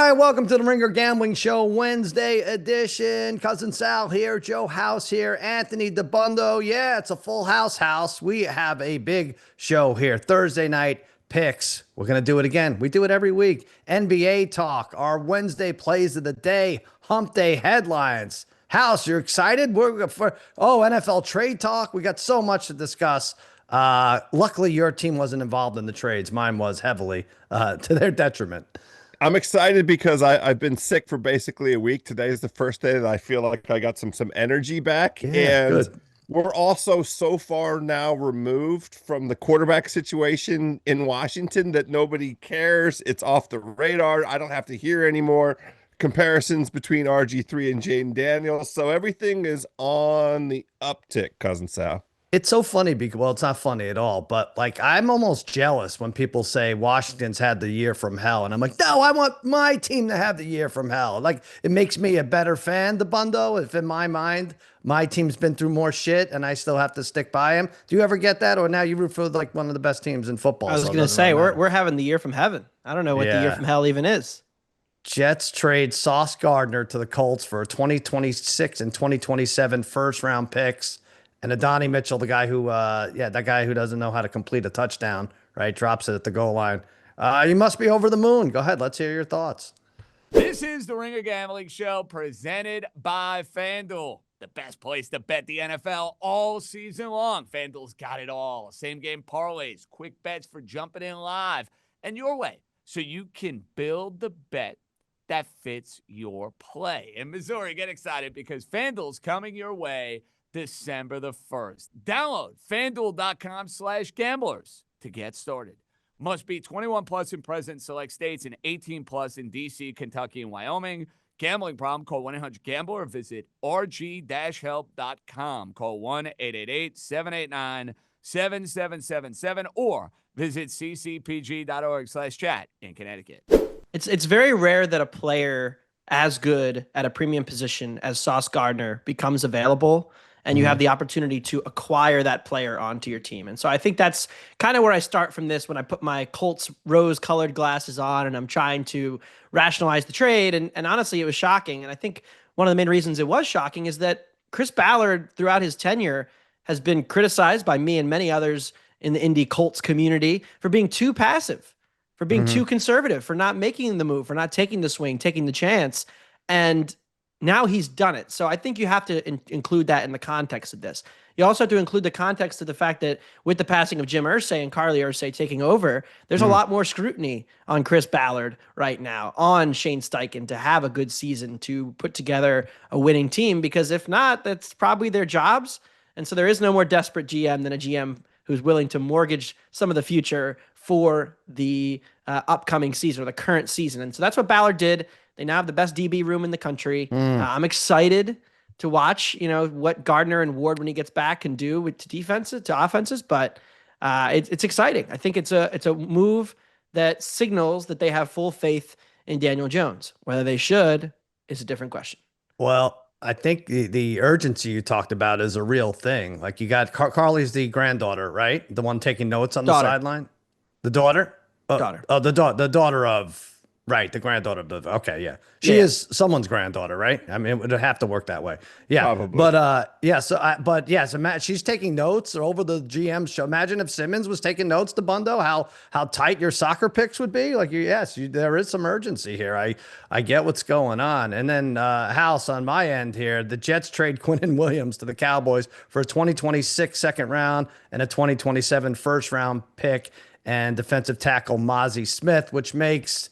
right, welcome to the Ringer Gambling Show Wednesday edition. Cousin Sal here, Joe House here, Anthony Dabbundo. Yeah, it's a full house. We have a big show here. Thursday night picks. We're going to do it again. We do it every week. NBA talk, our Wednesday plays of the day, Hump Day Headlines. House, you're excited? NFL trade talk. We got so much to discuss. Luckily, your team wasn't involved in the trades. Mine was heavily to their detriment. I'm excited because I've been sick for basically a week. Today is the first day that I feel like I got some energy back. Yeah, And good. we're also so far now removed from the quarterback situation in Washington that nobody cares. It's off the radar. I don't have to hear anymore comparisons between RG3 and Jaden Daniels. So everything is on the uptick, Cousin Sal. It's so funny because, well, it's not funny at all, but like I'm almost jealous when people say Washington's had the year from hell. And I'm like, no, I want my team to have the year from hell. Like it makes me a better fan, the Bundo, if in my mind, my team's been through more shit and I still have to stick by him. Do you ever get that? Or now you root for like one of the best teams in football? I was So it gonna doesn't really say we're matter. we're having the year from heaven. I don't know what the year Yeah. from hell even is. Jets trade Sauce Gardner to the Colts for 2026 and 2027 first round picks. And Adonai Mitchell, the guy who, that guy who doesn't know how to complete a touchdown, right? Drops it at the goal line. You must be over the moon. Go ahead. Let's hear your thoughts. This is the Ringer Gambling Show presented by FanDuel, the best place to bet the NFL all season long. FanDuel's got it all. Same game parlays, quick bets for jumping in live, and your way so you can build the bet that fits your play. In Missouri, get excited because FanDuel's coming your way December the 1st. Download FanDuel.com/gamblers to get started. Must be 21 plus in present select states and 18 plus in D.C., Kentucky, and Wyoming. Gambling problem? Call 1-800-GAMBLER. Visit rg-help.com. Call 1-888-789-7777 or visit ccpg.org/chat in Connecticut. It's very rare that a player as good at a premium position as Sauce Gardner becomes available and you have the opportunity to acquire that player onto your team. And so I think that's kind of where I start from this when I put my Colts rose-colored glasses on and I'm trying to rationalize the trade. And honestly, it was shocking. And I think one of the main reasons it was shocking is that Chris Ballard, throughout his tenure, has been criticized by me and many others in the Indy Colts community for being too passive, for being too conservative, for not making the move, for not taking the swing, taking the chance. And now he's done it. So I think you have to include that in the context of this. You also have to include the context of the fact that with the passing of Jim Irsay and Carly Irsay taking over, there's a lot more scrutiny on Chris Ballard right now, on Shane Steichen to have a good season, to put together a winning team, because if not, that's probably their jobs. And so there is no more desperate GM than a GM who's willing to mortgage some of the future for the upcoming season or the current season. And so that's what Ballard did. They now have the best DB room in the country. I'm excited to watch, what Gardner and Ward, when he gets back, can do with to offenses. But it's exciting. I think it's a move that signals that they have full faith in Daniel Jones. Whether they should is a different question. Well, I think the urgency you talked about is a real thing. Like you got Carly's the granddaughter, right? The one taking notes on the Daughter. sideline. The daughter? Daughter. Oh, the daughter of, right, the granddaughter of the, okay, yeah. She Yeah. is someone's granddaughter, right? I mean, it would have to work that way. Yeah. Probably. But, so she's taking notes over the GM show. Imagine if Simmons was taking notes to Bundo, how tight your soccer picks would be. Like, there is some urgency here. I get what's going on. And then, House, on my end here, the Jets trade Quinnen Williams to the Cowboys for a 2026 second round and a 2027 first round pick and defensive tackle Mozzie Smith, which makes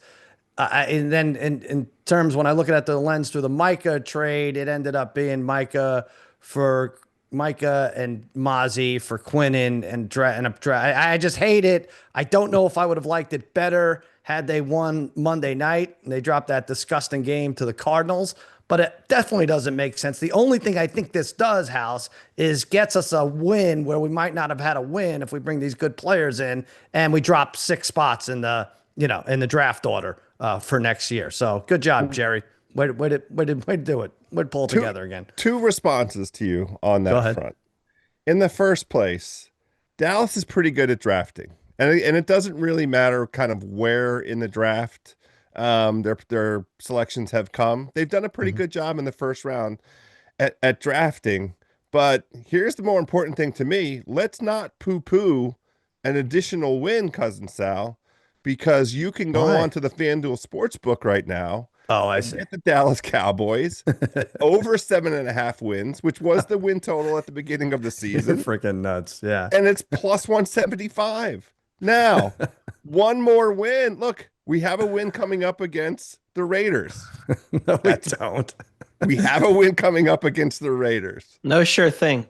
and then in terms, when I look at the lens through the Micah trade, it ended up being Micah and Mozzie for Quinnen and I just hate it. I don't know if I would have liked it better had they won Monday night and they dropped that disgusting game to the Cardinals. But it definitely doesn't make sense. The only thing I think this does, House, is gets us a win where we might not have had a win if we bring these good players in and we drop 6 spots in the draft order for next year. So good job, Jerry. Way to do it. Way to pull it together again. Two responses to you on Go that ahead. front. In the first place, Dallas is pretty good at drafting. And it doesn't really matter kind of where in the draft. Their selections have come. They've done a pretty good job in the first round at drafting. But here's the more important thing to me. Let's not poo-poo an additional win, Cousin Sal, because you can go Why? on to the FanDuel Sportsbook right now Oh, I and see. get the Dallas Cowboys over 7.5 wins, which was the win total at the beginning of the You're season, freaking nuts. Yeah. and it's plus 175. Now, one more win. Look, we have a win coming up against the Raiders. No, we don't. We have a win coming up against the Raiders. No sure thing.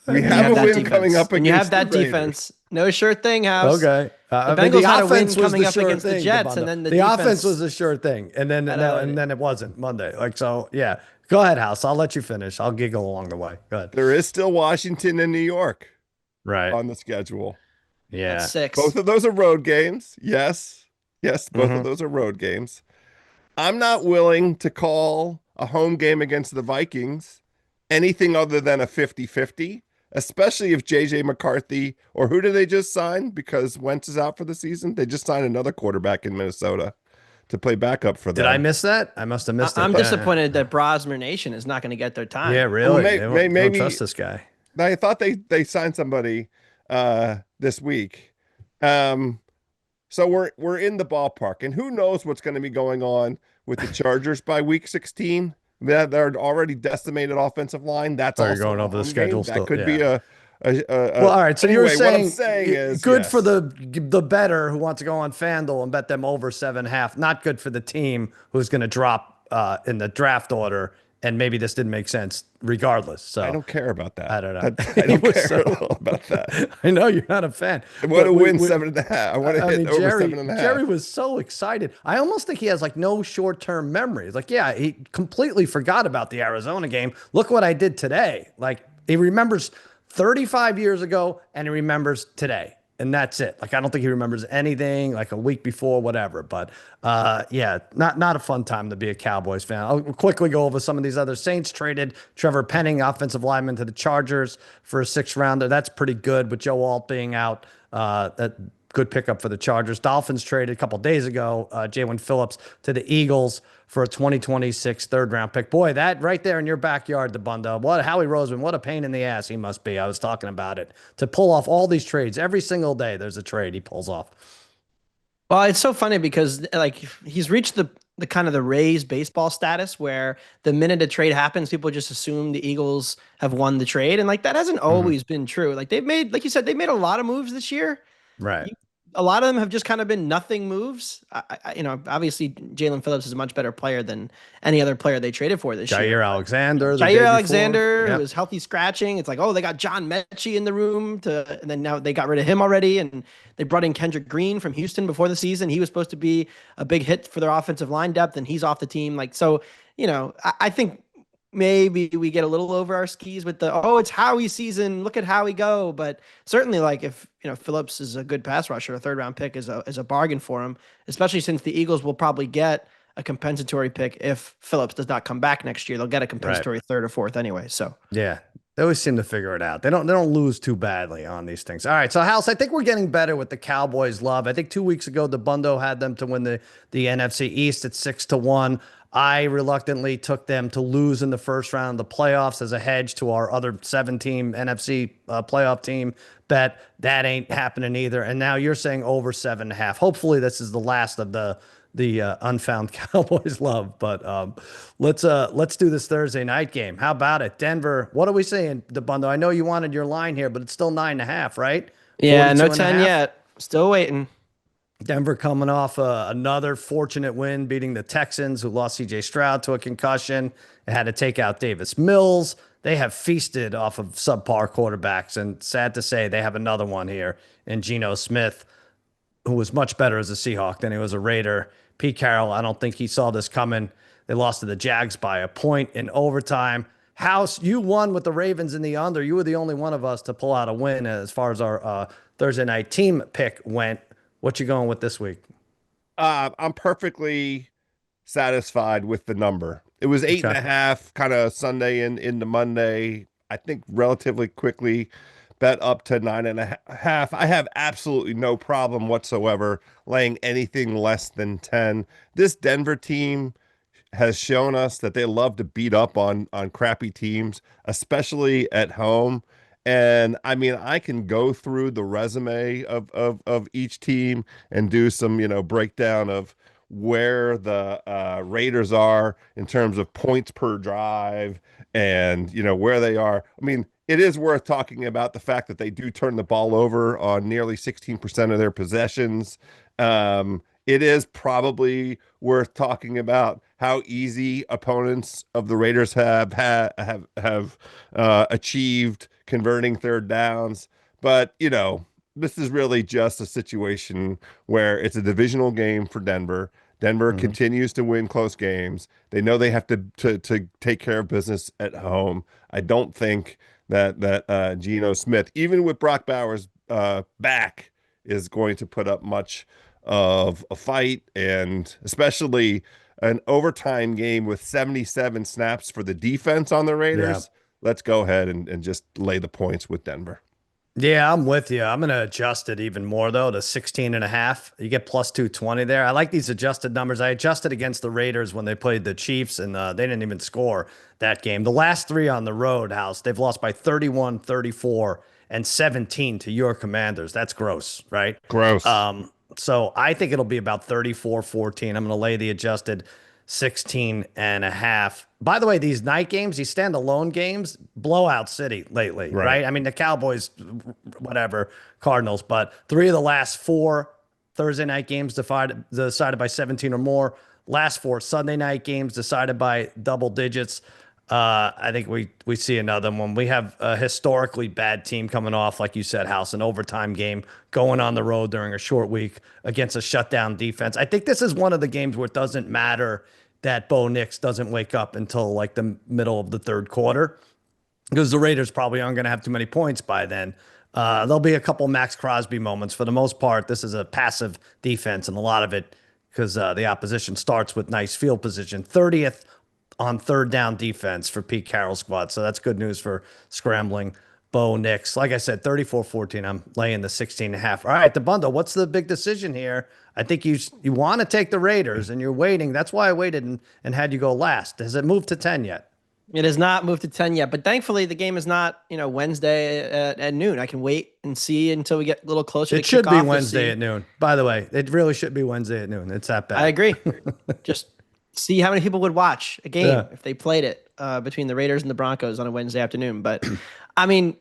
We When you have a that win defense. coming up When you have against that the Raiders. defense, no sure thing, House. Okay. The I mean, Bengals the had a win offense was coming the up sure against the thing, Jets, Dabbundo. and then the offense defense was a sure thing, and then had and then it wasn't Monday. Like so, yeah. Go ahead, House. I'll let you finish. I'll giggle along the way. Go ahead. There is still Washington and New York Right. on the schedule. Yeah. That's 6. Both of those are road games. Yes. Yes, both Mhm. of those are road games. I'm not willing to call a home game against the Vikings anything other than a 50-50, especially if JJ McCarthy, or who did they just sign? Because Wentz is out for the season. They just signed another quarterback in Minnesota to play backup for them. Did I miss that? I must have missed it. I'm but- disappointed that Brosmer Nation is not going to get their time. Yeah, really. Well, They don't maybe trust this guy. I thought they signed somebody this week. So we're in the ballpark, and who knows what's going to be going on with the Chargers by week 16. They're already decimated offensive line. That's Oh, you're also going a over the home schedule game. still, That could yeah. be a Well, all right. So anyway, you're saying, what I'm saying is good yes. for the bettor who wants to go on FanDuel and bet them over 7.5. Not good for the team who's going to drop in the draft order. And maybe this didn't make sense regardless. So I don't care about that. I don't know. I don't care at all about that. I know you're not a fan. I want to but win 7.5. I want to hit over Jerry, 7.5. Jerry was so excited. I almost think he has like no short-term memory. It's like, yeah, he completely forgot about the Arizona game. Look what I did today. Like he remembers 35 years ago and he remembers today. And that's it. Like I don't think he remembers anything like a week before, whatever. But yeah, not a fun time to be a Cowboys fan. I'll quickly go over some of these other. Saints traded Trevor Penning, offensive lineman, to the Chargers for a 6th rounder. That's pretty good. With Joe Alt being out, that good pickup for the Chargers. Dolphins traded a couple days ago Jalen Phillips to the Eagles for a 2026 3rd-round pick. Boy, that right there in your backyard, Dabbundo. What Howie Roseman, what a pain in the ass he must be. I was talking about it. To pull off all these trades every single day, there's a trade he pulls off. Well, it's so funny because like he's reached the kind of the Rays baseball status where the minute a trade happens, people just assume the Eagles have won the trade, and like that hasn't always been true. Like they've made, like you said, they've made a lot of moves this year. Right. A lot of them have just kind of been nothing moves. Obviously Jalen Phillips is a much better player than any other player they traded for this year. Jair Alexander. the day Jair before. Alexander, Yep. who was healthy scratching. It's like, oh, they got John Mechie in the room and then now they got rid of him already. And they brought in Kendrick Green from Houston before the season. He was supposed to be a big hit for their offensive line depth, and he's off the team. Like, so, I think maybe we get a little over our skis with it's Howie season. Look at Howie go. But certainly, like if Phillips is a good pass rusher, a 3rd-round pick is a bargain for him, especially since the Eagles will probably get a compensatory pick if Phillips does not come back next year. They'll get a compensatory 3rd or 4th anyway. So Yeah. They always seem to figure it out. They don't lose too badly on these things. All right. So House, I think we're getting better with the Cowboys love. I think 2 weeks ago, Dabbundo had them to win the NFC East at 6-1. I reluctantly took them to lose in the first round of the playoffs as a hedge to our other 7-team NFC playoff team bet. That ain't happening either. And now you're saying over 7.5. Hopefully this is the last of the unfound Cowboys love. But let's do this Thursday night game. How about it? Denver. What are we saying, Dabbundo? I know you wanted your line here, but it's still 9.5, right? yeah, no 42.5? 10 yet. Still waiting. Denver coming off another fortunate win, beating the Texans, who lost C.J. Stroud to a concussion. They had to take out Davis Mills. They have feasted off of subpar quarterbacks, and sad to say, they have another one here in Geno Smith, who was much better as a Seahawk than he was a Raider. Pete Carroll, I don't think he saw this coming. They lost to the Jags by a point in overtime. House, you won with the Ravens in the under. You were the only one of us to pull out a win as far as our Thursday night team pick went. What you going with this week? I'm perfectly satisfied with the number. It was 8.5 kind of Sunday into Monday. I think relatively quickly bet up to 9.5. I have absolutely no problem whatsoever laying anything less than 10. This Denver team has shown us that they love to beat up on crappy teams, especially at home. And I mean, I can go through the resume of each team and do some, breakdown of where the Raiders are in terms of points per drive and, where they are. I mean, it is worth talking about the fact that they do turn the ball over on nearly 16% of their possessions. It is probably worth talking about how easy opponents of the Raiders have achieved converting third downs. But, this is really just a situation where it's a divisional game for Denver. Denver continues to win close games. They know they have to take care of business at home. I don't think that Geno Smith, even with Brock Bowers back, is going to put up much of a fight, and especially an overtime game with 77 snaps for the defense on the Raiders. Let's go ahead and just lay the points with Denver. Yeah, I'm with you. I'm going to adjust it even more, though, to 16.5. You get plus 220 there. I like these adjusted numbers. I adjusted against the Raiders when they played the Chiefs, and they didn't even score that game. The last three on the road, House, they've lost by 31, 34, and 17 to your Commanders. That's gross, right? Gross. So I think it'll be about 34-14. I'm going to lay the adjusted 16.5. By the way, these night games, these standalone games, blowout city lately, right? I mean, the Cowboys, whatever, Cardinals, but 3 of the last 4 Thursday night games decided by 17 or more. Last 4 Sunday night games decided by double digits. I think we see another one. We have a historically bad team coming off, like you said, House, an overtime game, going on the road during a short week against a shutdown defense. I think this is one of the games where it doesn't matter that Bo Nix doesn't wake up until like the middle of the third quarter, because the Raiders probably aren't going to have too many points by then. There'll be a couple Max Crosby moments. For the most part, this is a passive defense, and a lot of it because the opposition starts with nice field position. 30th on third down defense for Pete Carroll's squad. So that's good news for scrambling Bo Nix. Like I said, 34-14. I'm laying the 16.5. All right, Dabbundo, what's the big decision here? I think you want to take the Raiders, and you're waiting. That's why I waited and had you go last. Has it moved to 10 yet? It has not moved to 10 yet, but thankfully the game is not, Wednesday at noon. I can wait and see until we get a little closer to kickoff. It should be Wednesday at noon. By the way, it really should be Wednesday at noon. It's that bad. I agree. Just see how many people would watch a game if they played it between the Raiders and the Broncos on a Wednesday afternoon. But I mean,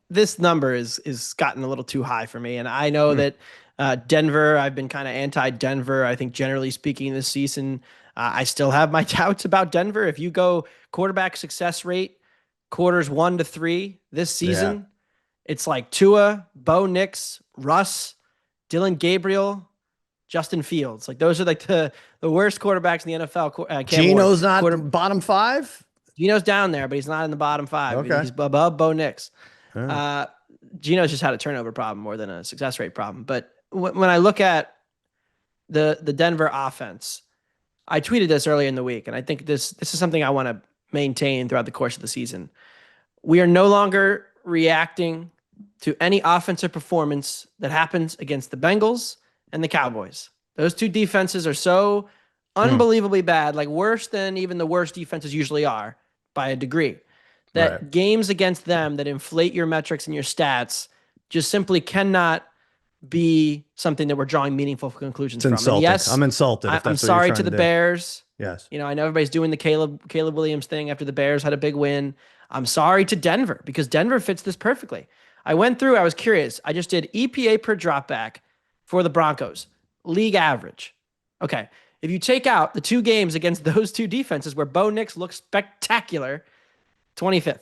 this number is gotten a little too high for me. And I know that Denver, I've been kind of anti-Denver. I think generally speaking this season, I still have my doubts about Denver. If you go quarterback success rate, quarters 1 to 3 this season, it's like Tua, Bo Nix, Russ, Dylan Gabriel, Justin Fields. Like those are like the worst quarterbacks in the NFL. Geno's not bottom 5? Geno's down there, but he's not in the bottom 5. Okay. He's above Bo Nix. Geno's just had a turnover problem more than a success rate problem. But when I look at the Denver offense, I tweeted this earlier in the week, and I think this is something I want to maintain throughout the course of the season. We are no longer reacting to any offensive performance that happens against the Bengals and the Cowboys. Those two defenses are so unbelievably bad, like worse than even the worst defenses usually are by a degree, that games against them that inflate your metrics and your stats just simply cannot be something that we're drawing meaningful conclusions from. And yes, I'm insulted. I'm sorry to the Bears. Yes. I know everybody's doing the Caleb Williams thing after the Bears had a big win. I'm sorry to Denver because Denver fits this perfectly. I went through, I was curious. I just did EPA per dropback for the Broncos, league average. Okay. If you take out the 2 games against those 2 defenses where Bo Nix looks spectacular, 25th.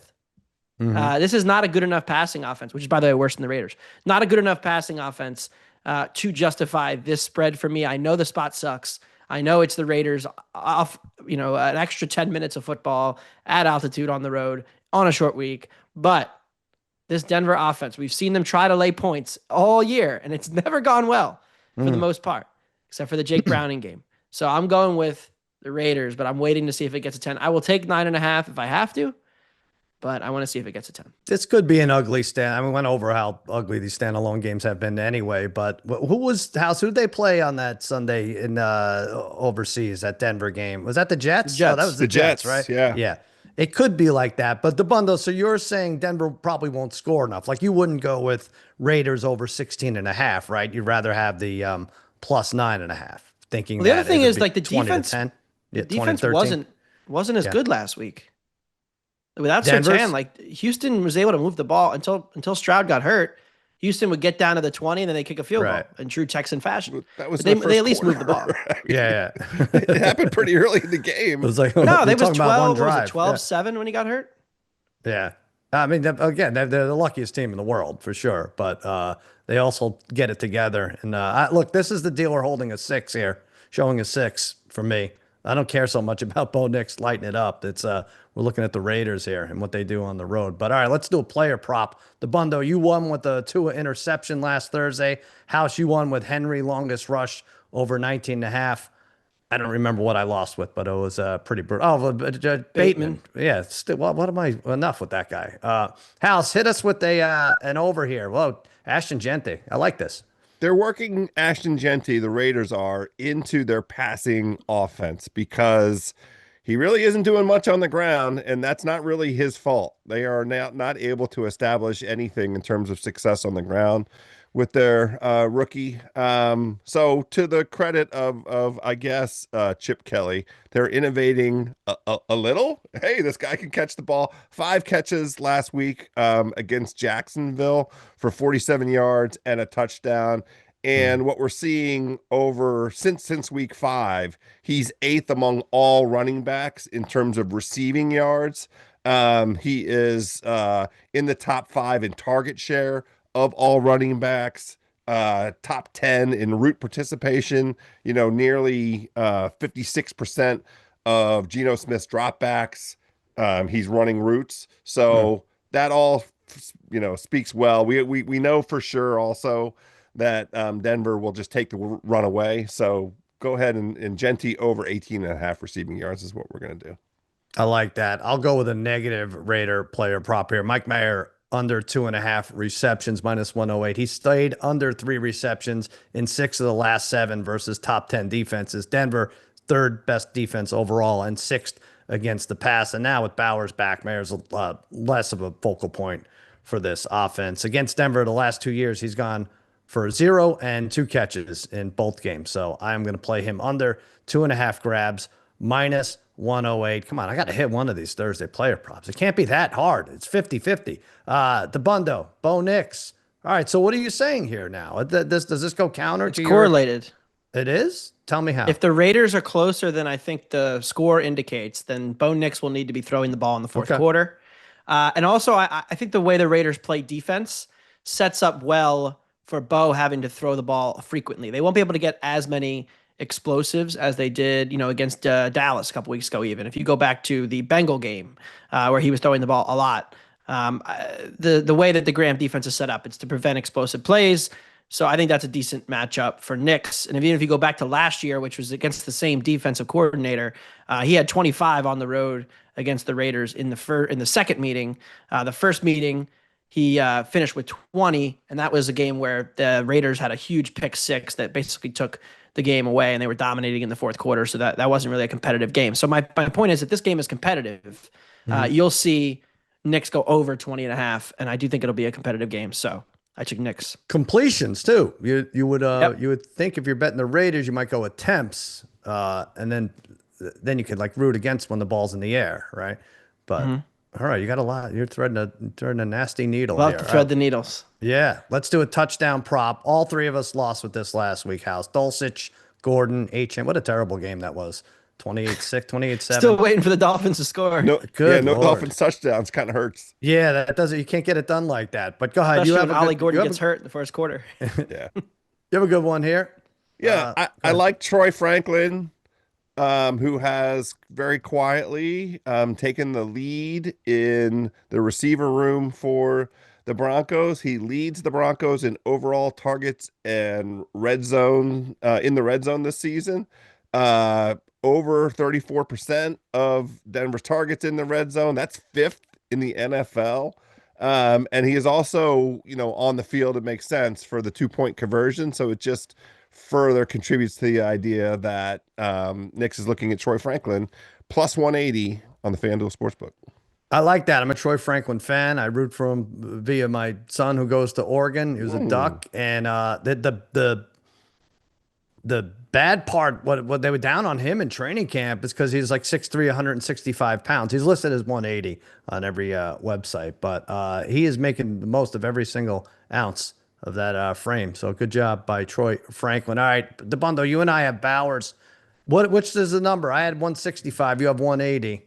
This is not a good enough passing offense, which is, by the way, worse than the Raiders. Not a good enough passing offense to justify this spread for me. I know the spot sucks. I know it's the Raiders off, an extra 10 minutes of football at altitude on the road on a short week. But this Denver offense, we've seen them try to lay points all year, and it's never gone well for the most part, except for the Jake Browning game. So I'm going with the Raiders, but I'm waiting to see if it gets a 10. I will take 9.5 if I have to. but I want to see if it gets a 10. This could be an ugly stand. I mean, we went over how ugly these standalone games have been anyway. But who did they play on that Sunday in overseas, that Denver game? Was that the Jets? Jets. Oh, that was the Jets, right? Yeah. Yeah. It could be like that. But Dabbundo, so you're saying Denver probably won't score enough. Like you wouldn't go with Raiders over 16.5, right? You'd rather have the plus 9.5, thinking Well, the that other thing it'll is be like the 20 to defense. 10. Yeah, The defense 20-13. wasn't as Yeah. good last week. Without Denver's- Surtain, like Houston was able to move the ball until Stroud got hurt. Houston would get down to the 20 and then they kick a field goal in true Texan fashion. That was But the they first at least moved the ball. quarter. Yeah. It happened pretty early in the game. It was like, No, we're they was talking about one 12, what was drive. it, 12-7 when he got hurt? Yeah. I mean, again, they're the luckiest team in the world for sure, but they also get it together. And look, this is the deal. We're holding a 6 here, showing a 6 for me. I don't care so much about Bo Nix lighting it up. It's we're looking at the Raiders here and what they do on the road. But all right, let's do a player prop. Dabbundo, you won with the Tua interception last Thursday. House, you won with Henry longest rush over 19.5. I don't remember what I lost with, but it was pretty brutal. Oh, Bateman. Yeah. Still, what am I? Enough with that guy. House, hit us with an over here. Whoa, Ashton Genty. I like this. They're working Ashton Genty, the Raiders are, into their passing offense because he really isn't doing much on the ground, and that's not really his fault. They are now not able to establish anything in terms of success on the ground with their rookie. So to the credit of I guess Chip Kelly, they're innovating a little. Hey, this guy can catch the ball. 5 catches last week against Jacksonville for 47 yards and a touchdown. And what we're seeing over since week 5, he's 8th among all running backs in terms of receiving yards. He is in the top 5 in target share of all running backs, top 10 in route participation, nearly 56% of Geno Smith's dropbacks. He's running routes. So that all, speaks well. We know for sure also that Denver will just take the run away. So go ahead and Genty over 18.5 receiving yards is what we're going to do. I like that. I'll go with a negative Raider player prop here. Mike Mayer under 2.5 receptions, minus 108. He stayed under 3 receptions in 6 of the last 7 versus top 10 defenses. Denver, 3rd best defense overall and 6th against the pass. And now with Bowers back, Mayer's less of a focal point for this offense. Against Denver, the last 2 years, he's gone for 0 and 2 catches in both games. So I'm going to play him under 2.5 grabs, minus 108. Come on, I got to hit one of these Thursday player props. It can't be that hard. It's 50-50. Dabbundo, Bo Nix. All right, so what are you saying here now? Does this go counter to Correlated. It is? Tell me how. If the Raiders are closer than I think the score indicates, then Bo Nix will need to be throwing the ball in the fourth quarter. And also, I think the way the Raiders play defense sets up well for Bo having to throw the ball frequently. They won't be able to get as many explosives as they did, against Dallas a couple weeks ago. Even if you go back to the Bengal game where he was throwing the ball a lot, the way that the Graham defense is set up, it's to prevent explosive plays. So I think that's a decent matchup for Nix. And even if you go back to last year, which was against the same defensive coordinator, he had 25 on the road against the Raiders in the second meeting. The first meeting, he finished with 20, and that was a game where the Raiders had a huge pick 6 that basically took the game away, and they were dominating in the fourth quarter. So that wasn't really a competitive game. So my point is that this game is competitive. You'll see Nix go over 20.5, and I do think it'll be a competitive game. So I took Nix. Completions too. You would think if you're betting the Raiders, you might go attempts, and then you could like root against when the ball's in the air, right? But all right, you got a lot. You're threading a nasty needle Love here. to thread the needles. Yeah, let's do a touchdown prop. All 3 of us lost with this last week. House Dulcich, Gordon, HM. What a terrible game that was. 28-6, 28-7. Still waiting for the Dolphins to score. No, Good no Lord. Dolphins touchdowns kind of hurts. Yeah, that doesn't. You can't get it done like that. But go ahead. Especially You have when Ollie Gordon gets hurt in the first quarter. Yeah. You have a good one here. Yeah, I like Troy Franklin, who has very quietly taken the lead in the receiver room for the Broncos. He leads the Broncos in overall targets and red zone in the red zone this season. Over 34% of Denver's targets in the red zone. That's 5th in the NFL. And he is also, on the field, it makes sense for the 2-point conversion. So it just further contributes to the idea that Knicks is looking at Troy Franklin plus 180 on the FanDuel Sportsbook. I like that. I'm a Troy Franklin fan. I root for him via my son who goes to Oregon. He was a Duck, and the bad part, what they were down on him in training camp is because he's like 6'3", 165 pounds. He's listed as 180 on every website, but he is making the most of every single ounce of that frame. So good job by Troy Franklin. All right, Dabbundo, you and I have Bowers. Which is the number? I had 165. You have 180.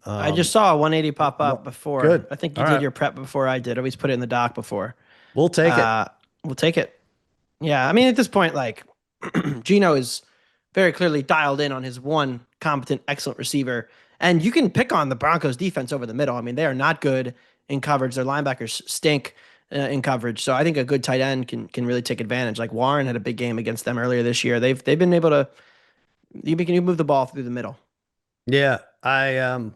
I just saw a 180 pop up before. Good. I think you All did right. your prep before I did. Always put it in the doc before. We'll take it. We'll take it. Yeah, I mean, at this point, like, Gino is very clearly dialed in on his one competent, excellent receiver. And you can pick on the Broncos defense over the middle. I mean, they are not good in coverage. Their linebackers stink in coverage. So I think a good tight end can really take advantage. Like Warren had a big game against them earlier this year. They've been able to you move the ball through the middle. Yeah, I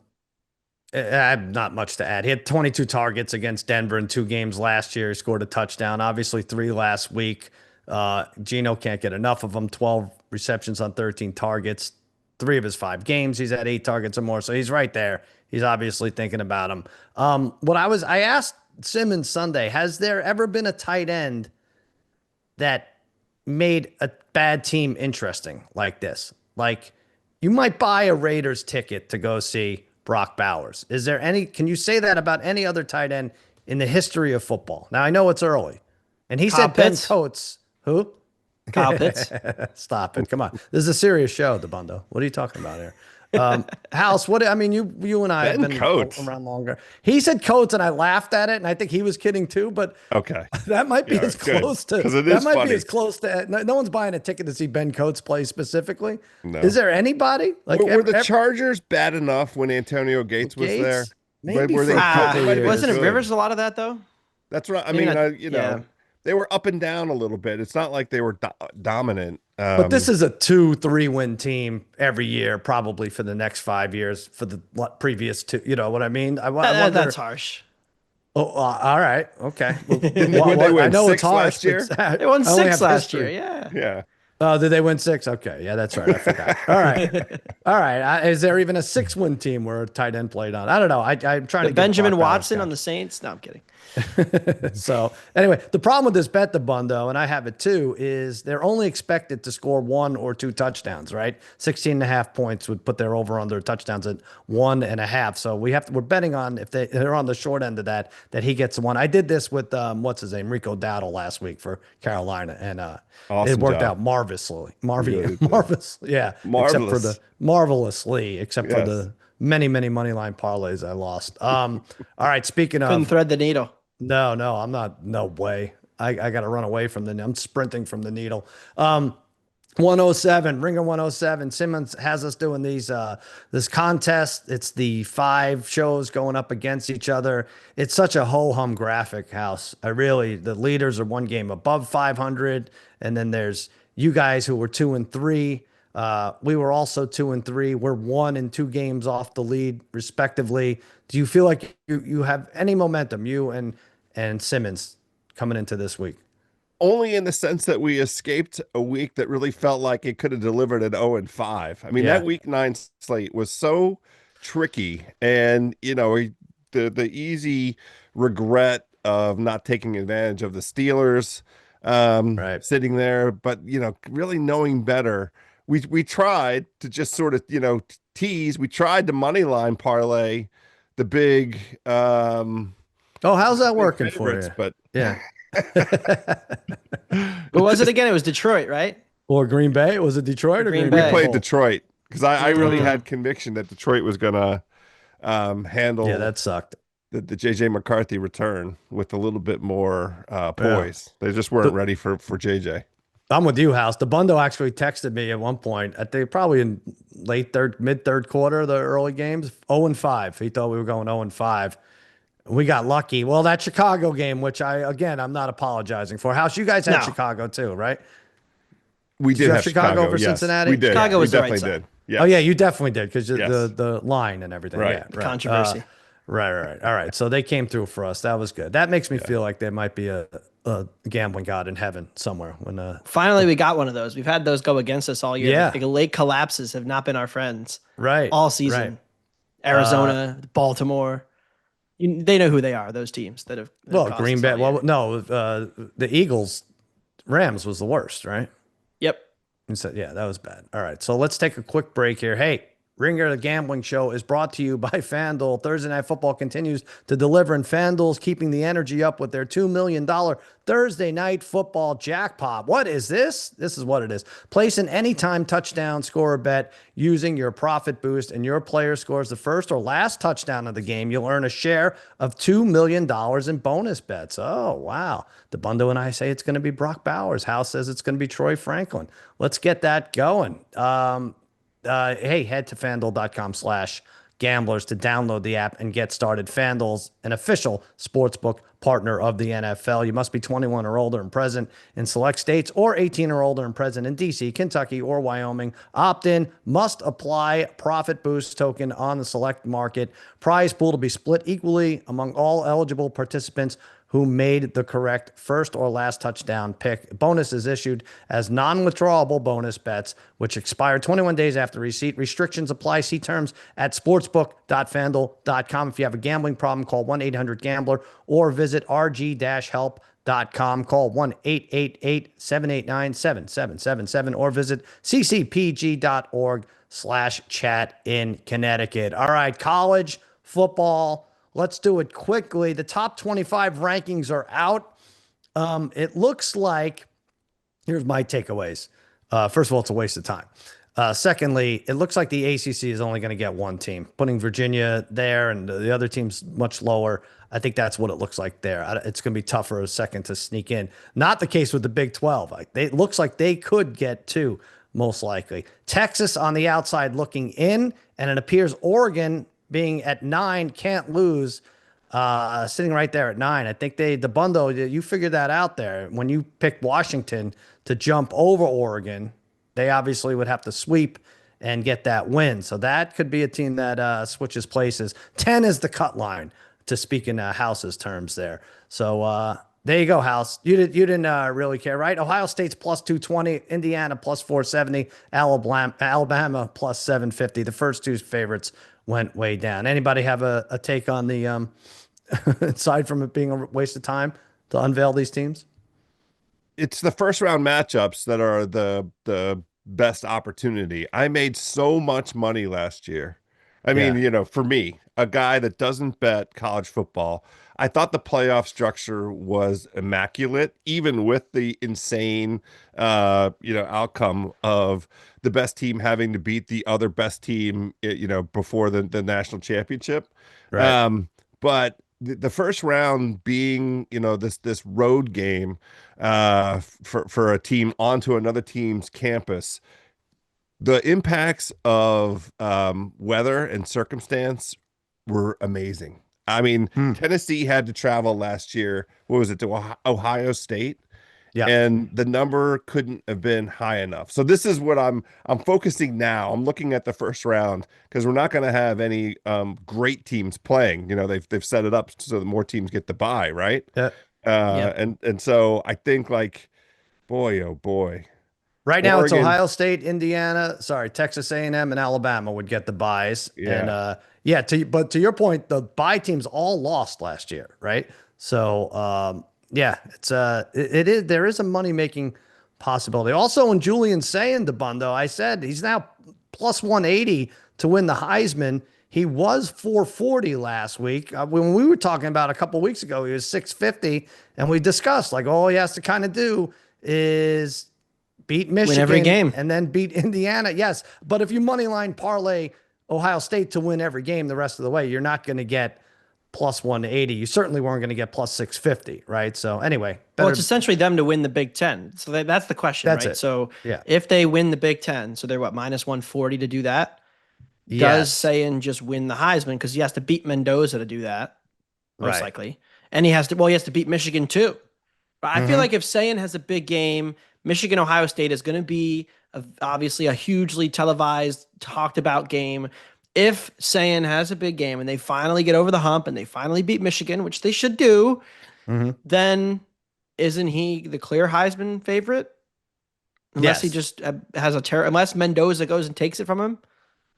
have not much to add. He had 22 targets against Denver in 2 games last year. He scored a touchdown, obviously 3 last week. Gino can't get enough of them. 12 receptions on 13 targets. 3 of his 5 games, he's had 8 targets or more. So he's right there. He's obviously thinking about him. I asked Simmons Sunday, has there ever been a tight end that made a bad team interesting like this? Like, you might buy a Raiders ticket to go see Brock Bowers. Can you say that about any other tight end in the history of football? Now, I know it's early. And he said Ben Coates. Who? Kyle Pitts. Stop it. Come on. This is a serious show, Dabbundo. What are you talking about here? House, you and I have been around longer. He said Coates, and I laughed at it, and I think he was kidding too, but okay, that might be as close to no one's buying a ticket to see Ben Coates play specifically. No. Is there anybody? Like, were the Chargers bad enough when Antonio Gates was there? Maybe wasn't it Rivers a lot a lot of that though? That's right. I mean, they were up and down a little bit. It's not like they were dominant. But this is a 2-3 win team every year, probably for the next 5 years for the previous 2. You know what I mean? I wonder, that's harsh. Oh, all right. Okay. They win I know 6 it's harsh last year. They won 6 last year. Yeah. Yeah. Oh, did they win 6? Okay. Yeah, that's right. I forgot. All right. All right. Is there even a 6-win team where a tight end played on? I don't know. I'm trying to get Benjamin Watson on the Saints. No, I'm kidding. So anyway, the problem with this bet, Dabbundo, and I have it too, is they're only expected to score 1 or 2 touchdowns, right? 16.5 points would put their over under touchdowns at 1.5. So we're betting on if they're on the short end of that he gets 1. I did this with what's his name, Rico Dowdle last week for Carolina, and awesome it worked job. out marvelously. Marvelously. Except for the many money line parlays I lost. All right, speaking of, couldn't thread the needle. No, I'm not. No way. I got to run away from I'm sprinting from the needle. 107, Ringer 107. Simmons has us doing this contest. It's the 5 shows going up against each other. It's such a ho-hum graphic, House. The leaders are 1 game above 500. And then there's you guys who were 2 and 3. We were also 2 and 3. We're 1 and 2 games off the lead, respectively. Do you feel like you have any momentum, you and Simmons, coming into this week? Only in the sense that we escaped a week that really felt like it could have delivered an 0 and 5. I mean, that week 9 slate was so tricky, and the easy regret of not taking advantage of the Steelers sitting there, but really knowing better. We tried to just sort of tease. We tried the money line parlay, the big how's that working for you? But yeah. What was it again? It was Detroit, right? Or Green Bay? Was it Detroit or Green Bay? We played Detroit because I really had conviction that Detroit was gonna handle. Yeah, that sucked. The JJ McCarthy return with a little bit more poise. They just weren't ready for JJ. I'm with you, House. Dabbundo actually texted me at one point, I think probably in mid third quarter of the early games, 0 and 5. He thought we were going 0 and 5. We got lucky. Well, that Chicago game, which I'm not apologizing for. House, you guys had Chicago too, right? We did have Chicago over Cincinnati. We did. Chicago was we the right definitely side. did. Yes. Oh yeah, you definitely did because the line and everything. Right. Yeah, right. Controversy. Right. All right. So they came through for us. That was good. That makes me feel like there might be a gambling god in heaven somewhere. When Finally, we got one of those. We've had those go against us all year. Yeah. The late collapses have not been our friends right all season. Arizona, Baltimore. They know who they are, those teams that have well, cost Green us Bay. all year. Well, no, the Eagles, Rams was the worst, right? Yep. And so, yeah, that was bad. All right. So let's take a quick break here. Hey, Ringer, the gambling show is brought to you by FanDuel. Thursday Night Football continues to deliver, and FanDuel's keeping the energy up with their $2 million Thursday Night Football jackpot. What is this? This is what it is. Place an anytime touchdown scorer bet using your profit boost, and your player scores the first or last touchdown of the game. You'll earn a share of $2 million in bonus bets. Oh, wow. Dabbundo and I say it's going to be Brock Bowers. House says it's going to be Troy Franklin. Let's get that going. Hey, head to fanduel.com/gamblers to download the app and get started. FanDuel's an official sportsbook partner of the NFL. You must be 21 or older and present in select states, or 18 or older and present in DC, Kentucky, or Wyoming. Opt-in, must apply profit boost token on the select market. Prize pool to be split equally among all eligible participants who made the correct first or last touchdown pick. Bonus is issued as non-withdrawable bonus bets, which expire 21 days after receipt. Restrictions apply. See terms at sportsbook.fanduel.com. If you have a gambling problem, call 1-800-GAMBLER or visit rg-help.com. Call 1-888-789-7777 or visit ccpg.org/chat in Connecticut. All right, college football. Let's do it quickly. The top 25 rankings are out. It looks like, here's my takeaways. First of all, it's a waste of time. Secondly, it looks like the ACC is only going to get one team, putting Virginia there and the other teams much lower. I think that's what it looks like there. It's going to be tough for a second to sneak in. Not the case with the Big 12. It looks like they could get two, most likely. Texas on the outside looking in, and it appears Oregon, being at 9, can't lose, sitting right there at 9. I think Dabbundo, you figured that out there. When you picked Washington to jump over Oregon, they obviously would have to sweep and get that win. So that could be a team that switches places. 10 is the cut line, to speak in House's terms there. So there you go, House. You didn't really care, right? Ohio State's plus 220, Indiana plus 470, Alabama plus 750. The first two favorites went way down. Anybody have a take on the aside from it being a waste of time to unveil these teams? It's the first round matchups that are the best opportunity. I made so much money last year. I mean, for me, a guy that doesn't bet college football, I thought the playoff structure was immaculate, even with the insane, outcome of the best team having to beat the other best team, before the national championship. Right. But the first round being, this road game for a team onto another team's campus, the impacts of weather and circumstance were amazing. I mean, Tennessee had to travel last year. What was it, to Ohio State? Yeah. And the number couldn't have been high enough. So this is what I'm focusing now. I'm looking at the first round because we're not going to have any great teams playing. They've set it up so that more teams get the bye, right? Yeah. And so I think, like, boy, oh boy. Right now, Oregon, it's Ohio State, Texas A&M, and Alabama would get the buys. Yeah. And but to your point, the bye teams all lost last year, right? So it's there is a money making possibility. Also, in Julian saying Dabbundo, I said he's now plus 180 to win the Heisman. He was 440 last week. When we were talking about a couple weeks ago, he was 650, and we discussed like all he has to kind of do is beat Michigan, win every game, and then beat Indiana. Yes, but if you money line parlay Ohio State to win every game the rest of the way, you're not going to get plus 180. You certainly weren't going to get plus 650, right? So anyway, well, it's essentially them to win the Big Ten. So that's the question, That's right? it. So Yeah. if they win the Big Ten, so they're what, minus 140 to do that? Does Yes. Sayin just win the Heisman because he has to beat Mendoza to do that, most Right. likely, and he has to beat Michigan too. But I feel like if Sayin has a big game, Michigan Ohio State is going to be obviously a hugely televised, talked about game. if Sayan has a big game and they finally get over the hump and they finally beat Michigan, which they should do, then isn't he the clear Heisman favorite? Unless he just has unless Mendoza goes and takes it from him.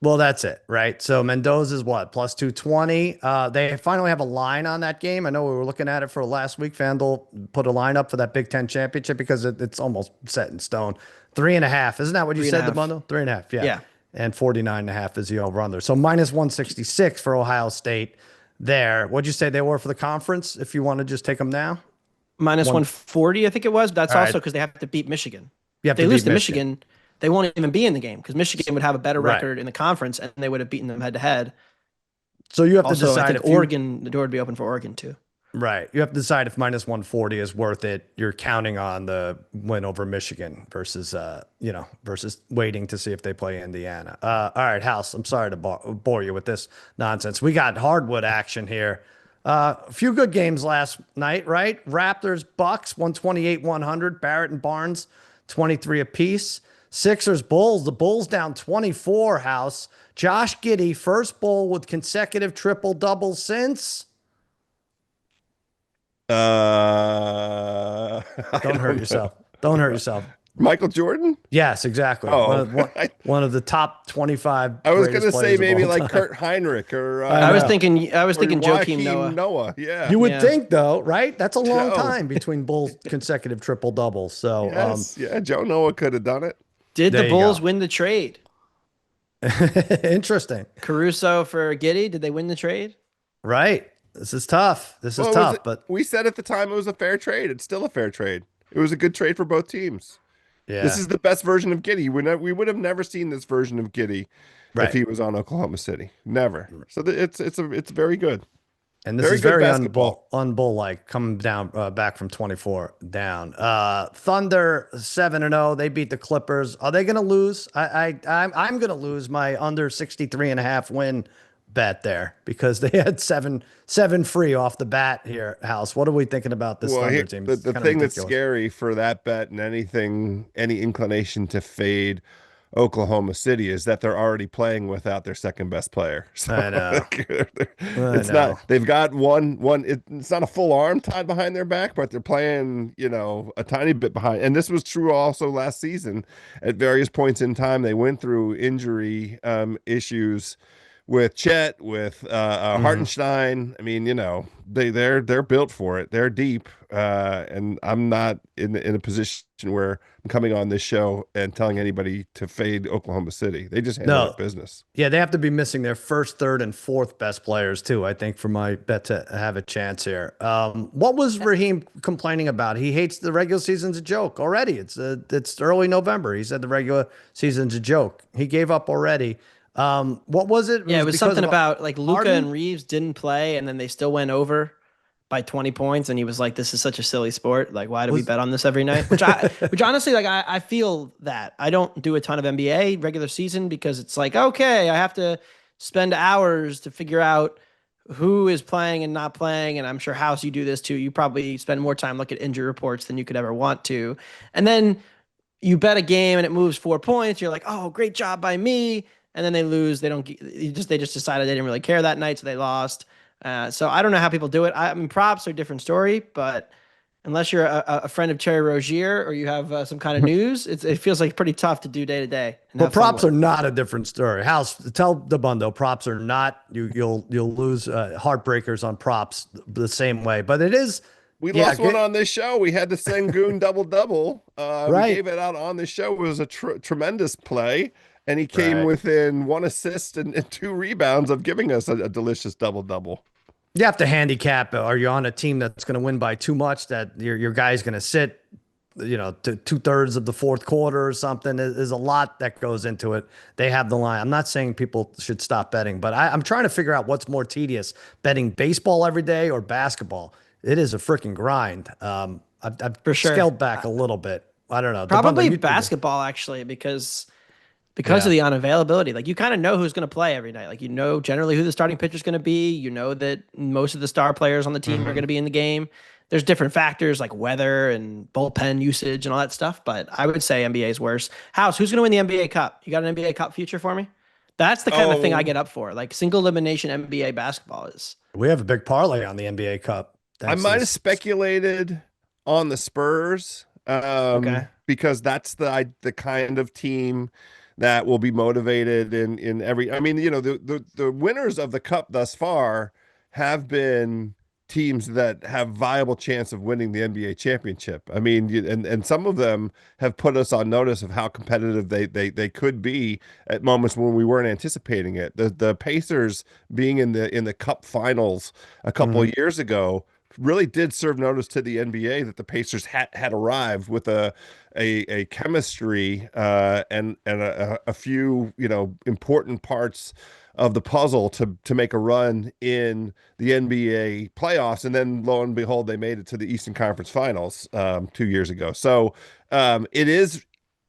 Well, that's it, right? So Mendoza's what, plus 220? They finally have a line on that game. I know we were looking at it for last week. FanDuel put a line up for that Big Ten championship because it's almost set in stone. 3.5. Isn't that what you said, Dabbundo? 3.5. Yeah. And 49.5 is the over-under. So minus 166 for Ohio State there. What'd you say they were for the conference if you want to just take them now? Minus 140, I think it was. That's also because they have to beat Michigan. If they lose to Michigan, they won't even be in the game because Michigan would have a better record in the conference and they would have beaten them head-to-head. So you have to decide I think Oregon, the door would be open for Oregon too. Right. You have to decide if minus 140 is worth it. You're counting on the win over Michigan versus, versus waiting to see if they play Indiana. All right, House, I'm sorry to bore you with this nonsense. We got hardwood action here. A few good games last night, right? Raptors, Bucks, 128-100. Barrett and Barnes, 23 apiece. Sixers, Bulls. The Bulls down 24, House. Josh Giddey, first Bull with consecutive triple-doubles since... Don't hurt yourself. Don't hurt yourself. Michael Jordan? Yes, exactly. Oh, one of the top 25. I was going to say maybe like Kurt Heinrich or I was thinking Joakim Noah. Yeah. You would think though, right? That's a long time between Bulls consecutive triple doubles. So yes. Joe Noah could have done it. Did the Bulls win the trade? Interesting. Caruso for Giddey, did they win the trade? Right. This is tough. But we said at the time it was a fair trade. It's still a fair trade. It was a good trade for both teams. Yeah. This is the best version of Giddey. We would have never seen this version of Giddey if he was on Oklahoma City. Never. So it's very good. And this is very unbull-like, coming down back from 24 down. Thunder 7-0. They beat the Clippers. Are they going to lose? I'm going to lose my under 63.5 win bet there because they had seven free off the bat here. House, what are we thinking about this Thunder team? The thing that's scary for that bet and any inclination to fade Oklahoma City is that they're already playing without their second best player. So I know. Not. They've got one. It's not a full arm tied behind their back, but they're playing, a tiny bit behind. And this was true also last season. At various points in time, they went through injury issues with Chet, with Hartenstein. I mean, they're built for it. They're deep, and I'm not in a position where I'm coming on this show and telling anybody to fade Oklahoma City. They just handle their business. Yeah, they have to be missing their first, third, and fourth best players too, I think, for my bet to have a chance here. What was Raheem complaining about? He hates the regular season's a joke already. It's early November. He said the regular season's a joke. He gave up already. What was it? It was something about like Luka and Reeves didn't play and then they still went over by 20 points. And he was like, this is such a silly sport. Like, why do we bet on this every night? Which honestly, like, I feel that I don't do a ton of NBA regular season because it's like, okay, I have to spend hours to figure out who is playing and not playing. And I'm sure House, you do this too. You probably spend more time looking at injury reports than you could ever want to. And then you bet a game and it moves 4 points. You're like, oh, great job by me. And then they lose. They just decided they didn't really care that night, so they lost. So I don't know how people do it. I mean, props are a different story, but unless you're a friend of Terry Rozier or you have some kind of news, it feels like pretty tough to do day to day. Well, props are not a different story. House, tell Dabbundo, props are not. You'll lose heartbreakers on props the same way, but it is. We lost one on this show. We had the Sengun double. We gave it out on this show. It was a tremendous play. And he came within 1 assist and 2 rebounds of giving us a delicious double-double. You have to handicap. Are you on a team that's going to win by too much that your guy's going to sit, to 2/3 of the fourth quarter or something? There's a lot that goes into it. They have the line. I'm not saying people should stop betting, but I'm trying to figure out what's more tedious, betting baseball every day or basketball. It is a freaking grind. I've scaled back a little bit. I don't know. Probably basketball, actually, because of the unavailability. Like, you kind of know who's going to play every night. Like, generally who the starting pitcher is going to be. You know that most of the star players on the team are going to be in the game. There's different factors like weather and bullpen usage and all that stuff. But I would say NBA is worse. House, who's going to win the NBA Cup? You got an NBA Cup future for me? That's the kind of thing I Oh, get up for. Like single elimination NBA basketball is. We have a big parlay on the NBA Cup. I Thanks to might have this. speculated on the Spurs, Okay. because that's the kind of team that will be motivated in every. I mean, the winners of the cup thus far have been teams that have viable chance of winning the NBA championship. I mean, and some of them have put us on notice of how competitive they could be at moments when we weren't anticipating it. The Pacers being in the cup finals a couple of years ago really did serve notice to the NBA that the Pacers had arrived with a chemistry and a few important parts of the puzzle to make a run in the NBA playoffs, and then lo and behold, they made it to the Eastern Conference Finals 2 years ago. So it is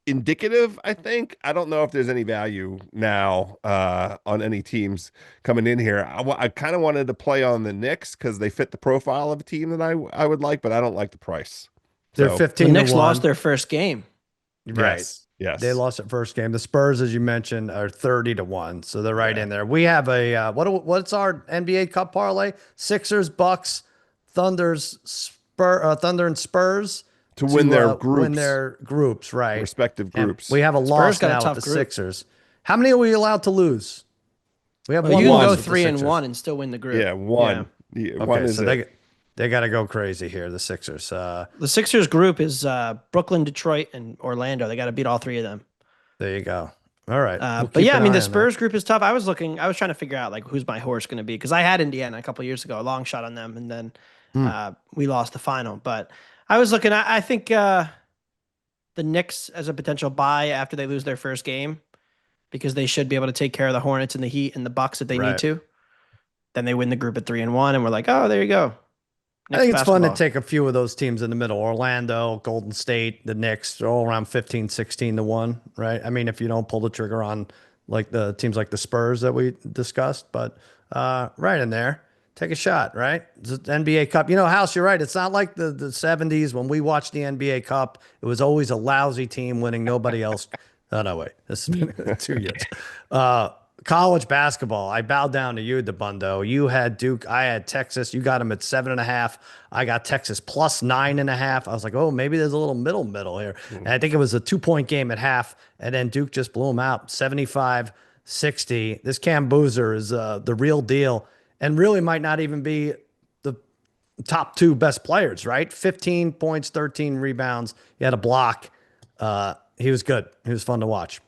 indicative, I think. I don't know if there's any value now on any teams coming in here. I kind of wanted to play on the Knicks because they fit the profile of a team that I would like, but I don't like the price. They're So, 15 The to Knicks 1. lost their first game. Right. yes. They lost their first game. The Spurs, as you mentioned, are 30 to 1. So they're right in there. We have a what's our NBA Cup parlay? Sixers, Bucks, Thunder and Spurs To win their win groups, their groups, right? respective And groups. we have a Spurs loss got a now tough with the group. Sixers. How many are we allowed to lose? We have Well, one you can loss go with the 3 and Sixers. 1 and still win the group. Yeah, one. Yeah, one Okay, is so it. they got to go crazy here, the Sixers. The Sixers group is Brooklyn, Detroit, and Orlando. They got to beat all 3 of them. There you go. All right. We'll But keep yeah, I an mean, eye the on that. Spurs group is tough. I was trying to figure out like who's my horse going to be because I had Indiana a couple years ago, a long shot on them, and then we lost the final. But I was looking. I think the Knicks as a potential buy after they lose their first game because they should be able to take care of the Hornets and the Heat and the Bucks if they need Right. to. Then they win the group at 3 and 1, and we're like, oh, there you go. I think it's fun to basketball. take a few of those teams in the middle. Orlando, Golden State, the Knicks, they're all around 15, 16 to 1, right? I mean, if you don't pull the trigger on like the teams like the Spurs that we discussed, but right in there, take a shot, right? It's the NBA Cup. House, you're right. It's not like the 70s when we watched the NBA Cup. It was always a lousy team winning. Nobody else. Oh, no, wait. This has been 2 years. College basketball. I bowed down to you, Dabbundo. You had Duke. I had Texas. You got them at 7.5. I got Texas plus 9.5. I was like, oh, maybe there's a little middle here. And I think it was a 2-point game at half. And then Duke just blew them out 75-60. This Cam Boozer is the real deal and really might not even be the top 2 best players, right? 15 points, 13 rebounds. He had a block. He was good. He was fun to watch.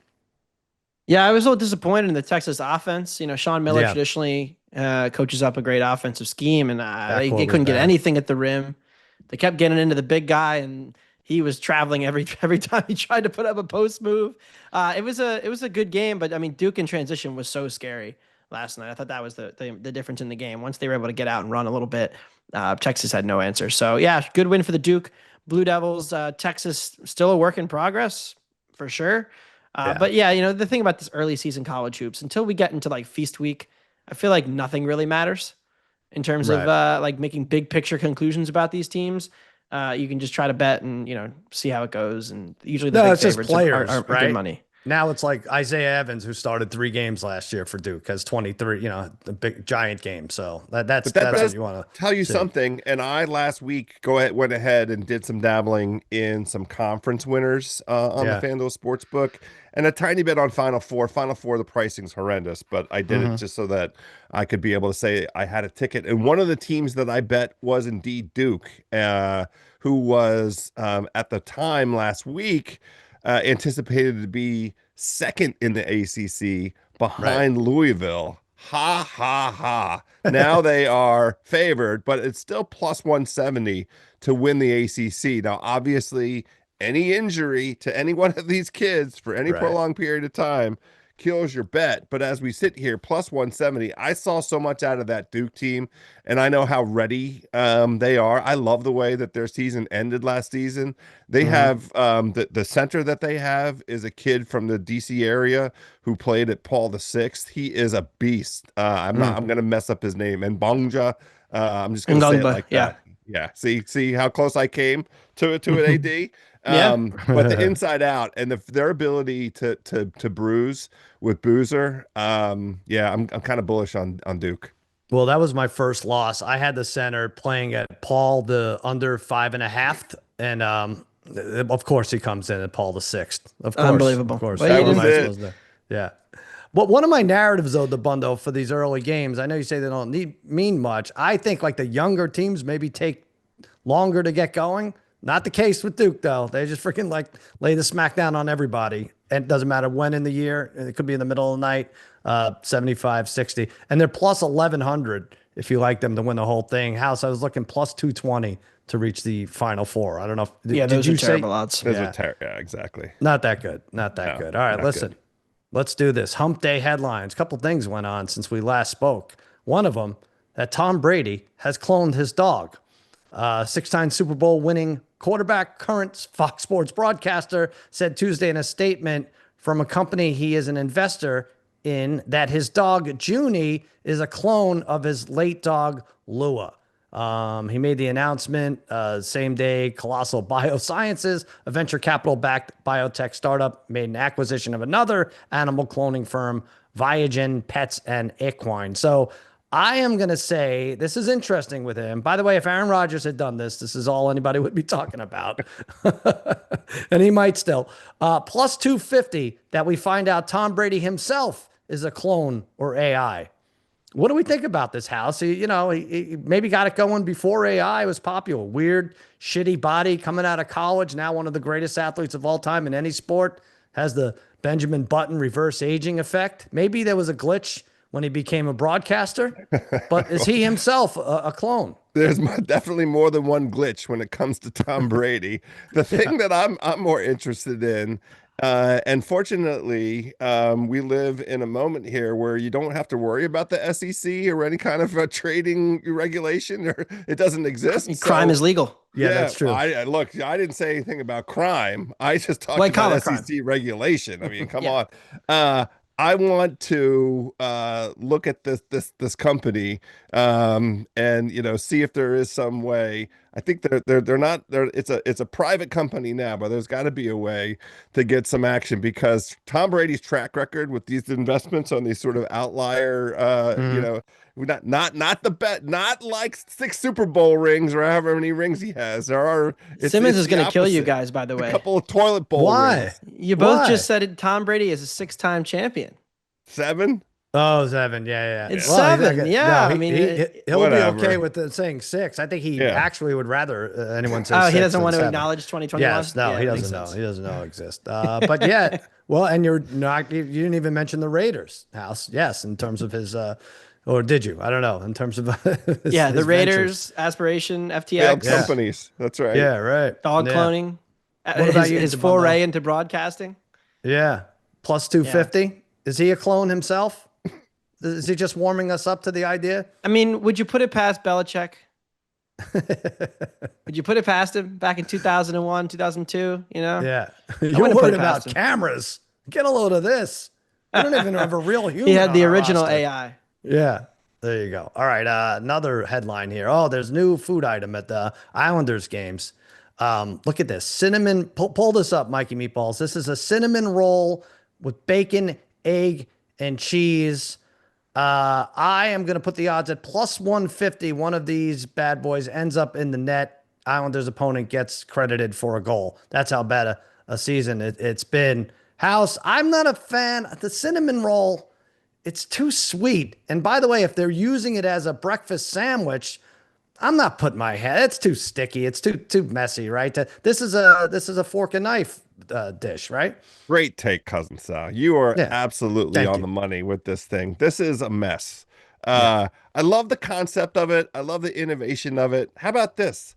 Yeah, I was a little disappointed in the Texas offense. Sean Miller Yeah. traditionally coaches up a great offensive scheme, and they Backcourt was couldn't get bad. anything at the rim. They kept getting into the big guy, and he was traveling every time he tried to put up a post move. It was a good game, but I mean, Duke in transition was so scary last night. I thought that was the difference in the game. Once they were able to get out and run a little bit, Texas had no answer. So yeah, good win for the Duke Blue Devils. Texas still a work in progress for sure. But yeah, the thing about this early season college hoops, until we get into like feast week, I feel like nothing really matters in terms of like making big picture conclusions about these teams. You can just try to bet and see how it goes. And usually the big it's just favorites players, are right? good money. Now it's like Isaiah Evans, who started 3 games last year for Duke, has 23, the big giant game. So that's But that what does you want to tell you see. something. And I last week went ahead and did some dabbling in some conference winners on the FanDuel Sportsbook and a tiny bit on Final Four. Final Four, the pricing's horrendous, but I did it just so that I could be able to say I had a ticket. And one of the teams that I bet was indeed Duke, who was at the time last week anticipated to be second in the ACC behind Louisville. Ha, ha, ha. Now they are favored, but it's still plus 170 to win the ACC. Now, obviously, any injury to any one of these kids for any prolonged period of time kills your bet. But as we sit here, plus 170, I saw so much out of that Duke team, and I know how ready they are. I love the way that their season ended last season. They have the center that they have is a kid from the DC area who played at Paul VI. He is a beast. I'm going to mess up his name. And Bonja. I'm just going to say it like that. Yeah. See how close I came to an AD. Yeah. But the inside out and their ability to bruise with Boozer, yeah, I'm kind of bullish on Duke. Well, that was my first loss. I had the center playing at Paul the under 5.5, and of course he comes in at Paul the sixth. Unbelievable. Of course. Well, How you am didn't- I supposed to? Yeah. But one of my narratives, though, Dabbundo, for these early games, I know you say they don't mean much. I think like the younger teams maybe take longer to get going. Not the case with Duke, though. They just freaking like lay the smackdown on everybody. And it doesn't matter when in the year. It could be in the middle of the night, 75, 60. And they're plus 1,100 if you like them to win the whole thing. House, I was looking plus 220 to reach the Final Four. I don't know. Yeah, did those you are say terrible odds. Those Yeah. are yeah, exactly. Not that good. Not that No, good. All right, not listen. good. Let's do this. Hump Day headlines. A couple things went on since we last spoke. One of them, that Tom Brady has cloned his dog. Six-time Super Bowl winning quarterback, current Fox Sports broadcaster, said Tuesday in a statement from a company he is an investor in that his dog, Junie, is a clone of his late dog, Lua. He made the announcement same day. Colossal Biosciences, a venture capital-backed biotech startup, made an acquisition of another animal cloning firm, Viagen Pets and Equine. So I am going to say this is interesting with him. By the way, if Aaron Rodgers had done this, this is all anybody would be talking about. And he might still. Plus 250 that we find out Tom Brady himself is a clone or AI. What do we think about this, House? He maybe got it going before AI was popular. Weird, shitty body coming out of college. Now one of the greatest athletes of all time in any sport. Has the Benjamin Button reverse aging effect. Maybe there was a glitch when he became a broadcaster, but is he himself a clone? There's definitely more than one glitch when it comes to Tom Brady. The thing that I'm more interested in, and fortunately, we live in a moment here where you don't have to worry about the SEC or any kind of trading regulation, or it doesn't exist. Crime is legal. Yeah, that's true. Look, I didn't say anything about crime. I just talked White collar about SEC regulation. I mean, come on. I want to look at this company and see if there is some way. I think they're not there. It's a private company now, but there's got to be a way to get some action because Tom Brady's track record with these investments on these sort of outlier, not the bet, not like 6 Super Bowl rings or however many rings he has. Simmons is going to kill you opposite. guys, by the way. A couple of toilet bowl Why? rings. You both Why? just said it. Tom Brady is a 6-time champion. 7. Oh, 7. Yeah. It's he's 7, not yeah, No, I mean, he'll whatever. be okay with saying 6. I think he actually would rather anyone say 6. Oh, he doesn't than want to 7. acknowledge 2021. Yes, no, Yeah, he that makes doesn't know. sense. He doesn't know it exists. But yeah, well, and you're not. You didn't even mention the Raiders, House. Yes, in terms of his, or did you? I don't know. In terms of his, Yeah, his the Raiders, ventures. Aspiration, Failed FTX, companies. That's right. Yeah, right. dog Yeah. cloning. What about you, His Dabbundo? foray into broadcasting. Yeah, plus 250. Is he a clone himself? Is he just warming us up to the idea? I mean, would you put it past Belichick? Would you put it past him back in 2001, 2002? Yeah, wouldn't you're put worried it about past him. cameras. Get a load of this. We don't even have a real human. He had the on our original roster. AI. Yeah, there you go. All right, another headline here. Oh, there's new food item at the Islanders games. Look at this cinnamon. Pull this up, Mikey Meatballs. This is a cinnamon roll with bacon, egg, and cheese. I am going to put the odds at plus 150. One of these bad boys ends up in the net. Islanders opponent gets credited for a goal. That's how bad a season it's been. House, I'm not a fan. The cinnamon roll, it's too sweet. And by the way, if they're using it as a breakfast sandwich, I'm not putting my head. It's too sticky. It's too messy, right? This is a fork and knife dish, right? Great take, Cousin Sal. You are absolutely Thank on you. the money with this thing. This is a mess. I love the concept of it. I love the innovation of it. How about this?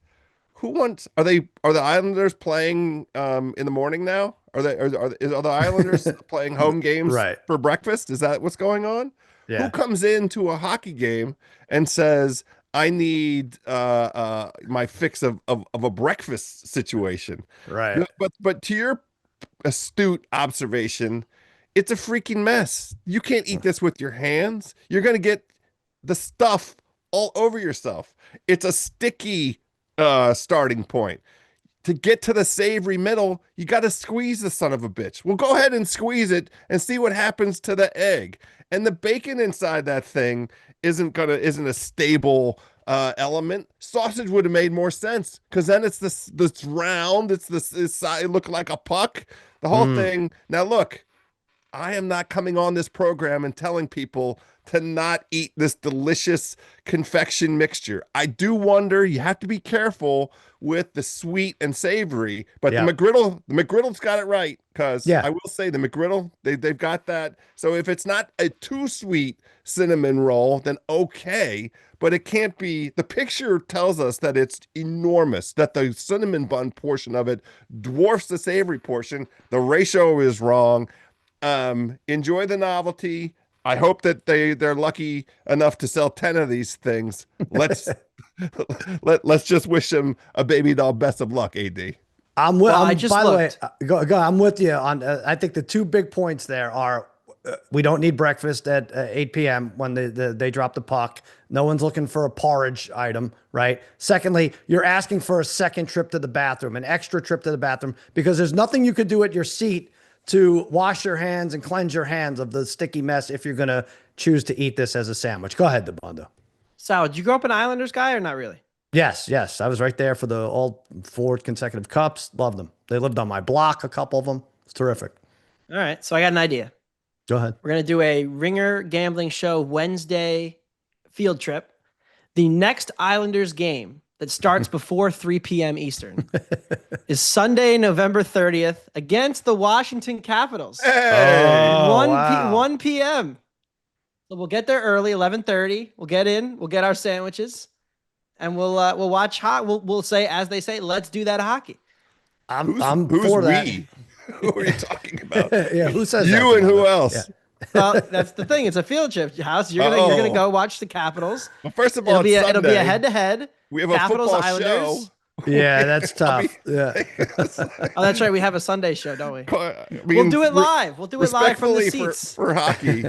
Are the Islanders playing in the morning now? Are the Islanders playing home games Right. for breakfast? Is that what's going on? Yeah. Who comes into a hockey game and says, I need my fix of a breakfast situation? Right. But to your astute observation, it's a freaking mess. You can't eat this with your hands. You're going to get the stuff all over yourself. It's a sticky starting point. to get to the savory middle, you got to squeeze the son of a bitch. Well, go ahead and squeeze it and see what happens to the egg. And the bacon inside that thing isn't a stable element. Sausage would have made more sense because then it's this round. It look like a puck. The whole thing. Now look, I am not coming on this program and telling people to not eat this delicious confection mixture. I do wonder, you have to be careful with the sweet and savory, but the McGriddle's got it right, because I will say the McGriddle, they've got that. So if it's not a too sweet cinnamon roll, then okay, but it can't be. The picture tells us that it's enormous, that the cinnamon bun portion of it dwarfs the savory portion. The ratio is wrong. Enjoy the novelty. I hope that they're lucky enough to sell 10 of these things. Let's just wish them a baby doll best of luck, AD. I'm with. By the way, go. I'm with you on. I think the two big points there are we don't need breakfast at 8 p.m. when they drop the puck. No one's looking for a porridge item, right? Secondly, you're asking for a second trip to the bathroom, an extra trip to the bathroom, because there's nothing you could do at your seat to wash your hands and cleanse your hands of the sticky mess if you're going to choose to eat this as a sandwich. Go ahead, Dabbundo. Sal, did you grow up an Islanders guy or not really? Yes. I was right there for all 4 consecutive cups. Loved them. They lived on my block, a couple of them. It's terrific. All right, so I got an idea. Go ahead. We're going to do a Ringer Gambling Show Wednesday field trip. The next Islanders game that starts before 3 p.m. Eastern is Sunday, November 30th against the Washington Capitals. Hey! 1 p.m. So we'll get there early, 11:30. We'll get in, we'll get our sandwiches, and we'll watch we'll say, as they say, let's do that hockey. I'm who's for we? That. Who are you talking about? Yeah, who says you that? And who else? Yeah. Well, that's the thing. It's a field trip, House. You're gonna go watch the Capitals. Well, first of all, it'll be a head-to-head. We have Capitals, a football Islanders. show. Yeah, that's tough. Yeah. Oh, that's right. We have a Sunday show, don't we? I mean, we'll do it live. We'll do it live from the seats. For hockey,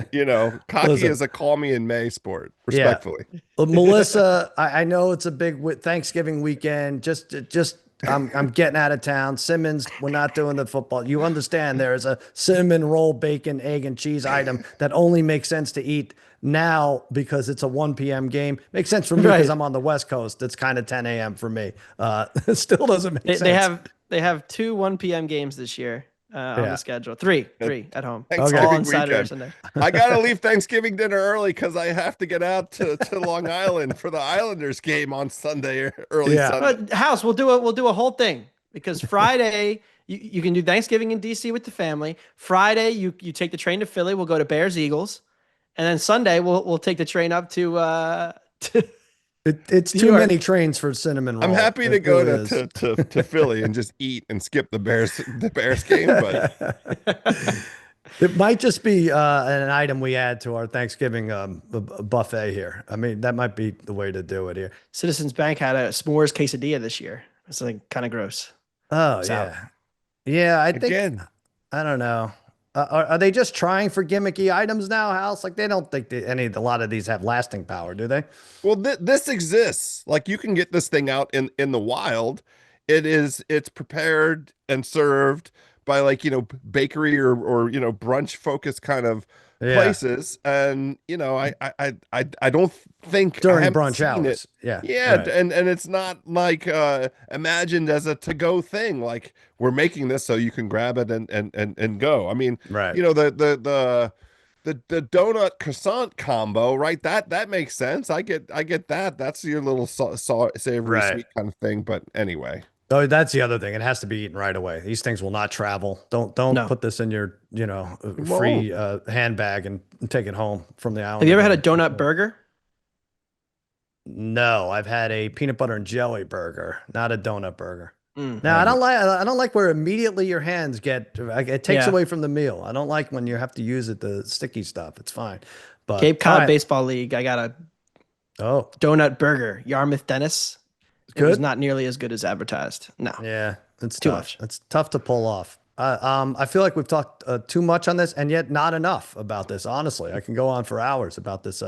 hockey is a call me in May sport. Respectfully. Yeah. Well, Melissa, I know it's a big Thanksgiving weekend. Just I'm getting out of town. Simmons, we're not doing the football. You understand there is a cinnamon roll, bacon, egg, and cheese item that only makes sense to eat now because it's a 1 p.m. game. Makes sense for me because I'm on the West Coast. It's kind of 10 a.m. for me. It still doesn't make sense. They have 2 1 p.m. games this year on the schedule. Three at home. Thanksgiving all on Saturday or Sunday. I gotta leave Thanksgiving dinner early because I have to get out to Long Island for the Islanders game on Sunday early. Sunday. But House, we'll do a whole thing because Friday you can do Thanksgiving in DC with the family. Friday you take the train to Philly. We'll go to Bears Eagles, and then Sunday we'll take the train up to. It's too many trains for cinnamon roll. I'm happy to go to Philly and just eat and skip the Bears game, but it might just be an item we add to our Thanksgiving buffet here. I mean, that might be the way to do it here. Citizens Bank had a s'mores quesadilla this year. It's like kind of gross. Oh yeah. I think I don't know. Are they just trying for gimmicky items now, House? Like they don't think a lot of these have lasting power, do they? Well, this exists. Like you can get this thing out in the wild. It's prepared and served by bakery or brunch focused kind of places, and I don't think during brunch hours. Yeah. Right. And it's not like imagined as a to-go thing. Like we're making this so you can grab it and go. I mean, right. The donut croissant combo, right? That makes sense. I get that. That's your little savory sweet kind of thing. But anyway. Oh, that's the other thing. It has to be eaten right away. These things will not travel. Don't put this in your free handbag and take it home from the island. Have you ever had a donut burger? No, I've had a peanut butter and jelly burger, not a donut burger. Now, I don't like where immediately your hands it takes away from the meal. I don't like when you have to use the sticky stuff. It's fine. But Cape Cod Baseball League, I got a donut burger. Yarmouth Dennis. It was not nearly as good as advertised. No. Yeah, it's too tough. much. It's tough to pull off. I feel like we've talked too much on this and yet not enough about this. Honestly, I can go on for hours about this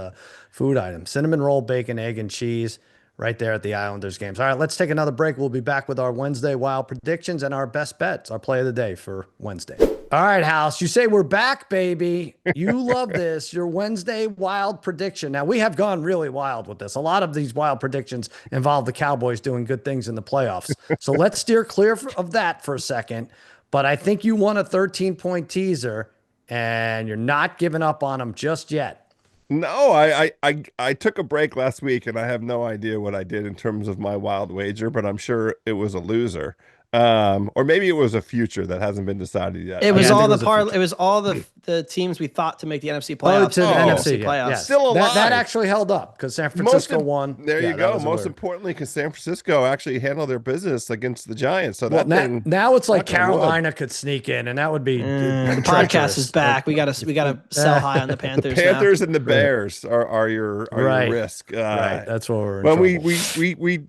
food item. Cinnamon roll, bacon, egg, and cheese. right there at the Islanders games. All right, let's take another break. We'll be back with our Wednesday wild predictions and our best bets, our play of the day for Wednesday. All right, House, you say we're back, baby. You love this, your Wednesday wild prediction. Now, we have gone really wild with this. A lot of these wild predictions involve the Cowboys doing good things in the playoffs. So let's steer clear of that for a second. But I think you won a 13-point teaser, and you're not giving up on them just yet. No, I took a break last week, and I have no idea what I did in terms of my wild wager, but I'm sure it was a loser. Or maybe it was a future that hasn't been decided yet. It was all the future. It was all the teams we thought to make the NFC playoffs. To the NFC playoffs. Yes. Still alive. That actually held up because San Francisco won. There you that go. was Most weird. importantly, because San Francisco actually handled their business against the Giants. So Well, that thing, now it's like knock on wood. Carolina could sneak in, and that would be The treacherous. podcast is back. We gotta sell high on the the Panthers. Panthers and the Bears are your Right. risk. Right, that's what we're in Well, trouble.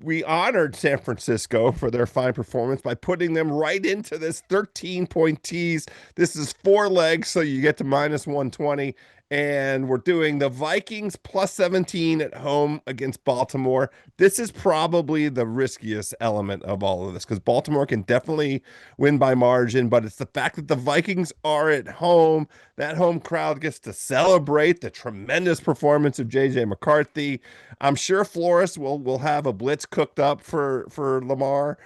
we honored San Francisco for their fine performance by putting them right into this 13-point tease. This is 4 legs, so you get to -120. And we're doing the Vikings +17 at home against Baltimore. This is probably the riskiest element of all of this because Baltimore can definitely win by margin, but it's the fact that the Vikings are at home. That home crowd gets to celebrate the tremendous performance of J.J. McCarthy. I'm sure Flores will have a blitz cooked up for Lamar.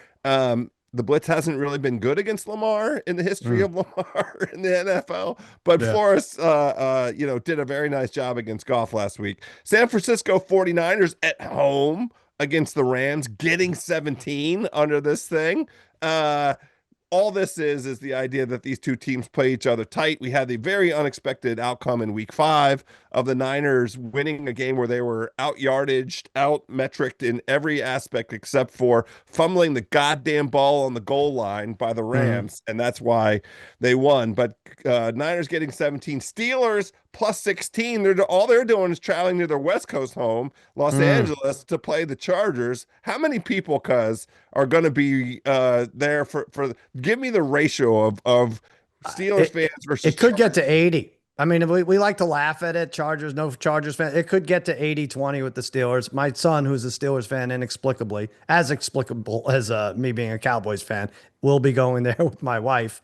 The blitz hasn't really been good against Lamar in the history of Lamar in the NFL, but Flores, did a very nice job against Goff last week. San Francisco 49ers at home against the Rams, getting 17 under this thing. All this is the idea that these two teams play each other tight. We had the very unexpected outcome in week 5 of the Niners winning a game where they were out-yardaged, out-metriced in every aspect except for fumbling the goddamn ball on the goal line by the Rams, and that's why they won. But Niners getting 17. Steelers +16. All they're doing is traveling to their West Coast home, Los Angeles, to play the Chargers. How many people, are going to be there for give me the ratio of Steelers fans versus It could get Chargers. to 80. I mean, we like to laugh at it. Chargers, no Chargers fan. It could get to 80-20 with the Steelers. My son, who's a Steelers fan, inexplicably, as explicable as me being a Cowboys fan, will be going there with my wife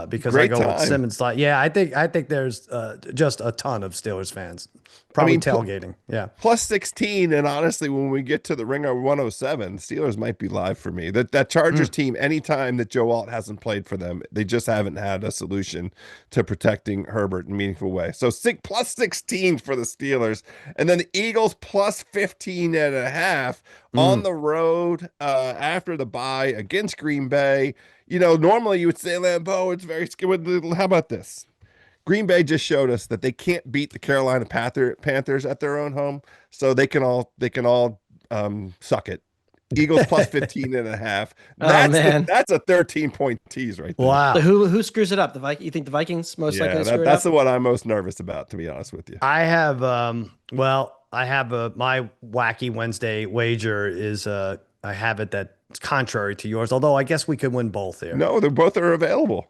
because I go with Simmons. Yeah, I think there's just a ton of Steelers fans. Probably tailgating. Yeah. +16, and honestly, when we get to the Ringer 107, Steelers might be live for me. That Chargers team, anytime that Joe Alt hasn't played for them, they just haven't had a solution to protecting Herbert in a meaningful way. So +16 for the Steelers, and then the Eagles +15.5 on the road after the bye against Green Bay. Normally you would say, Lambeau, it's very scary. How about this? Green Bay just showed us that they can't beat the Carolina Panthers at their own home, so they can all suck it. Eagles +15.5. That's a 13-point tease right there. Wow. So who screws it up? You think the Vikings most likely screw it up? That's the one I'm most nervous about, to be honest with you. I have my wacky Wednesday wager is I have it that's contrary to yours, although I guess we could win both here. No, they both are available.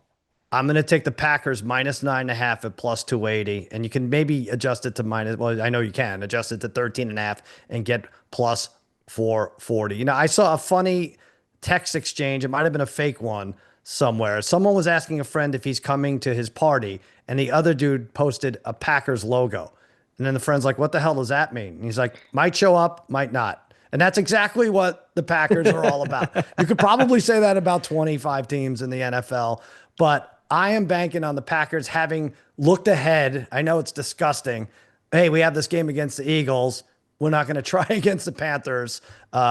I'm going to take the Packers -9.5 at +280, and you can maybe adjust it to well, I know you can adjust it to 13.5 and get +440. I saw a funny text exchange. It might have been a fake one somewhere. Someone was asking a friend if he's coming to his party, and the other dude posted a Packers logo. And then the friend's like, what the hell does that mean? And he's like, might show up, might not. And that's exactly what the Packers are all about. You could probably say that about 25 teams in the NFL, but I am banking on the Packers having looked ahead. I know it's disgusting. Hey, we have this game against the Eagles. We're not going to try against the Panthers.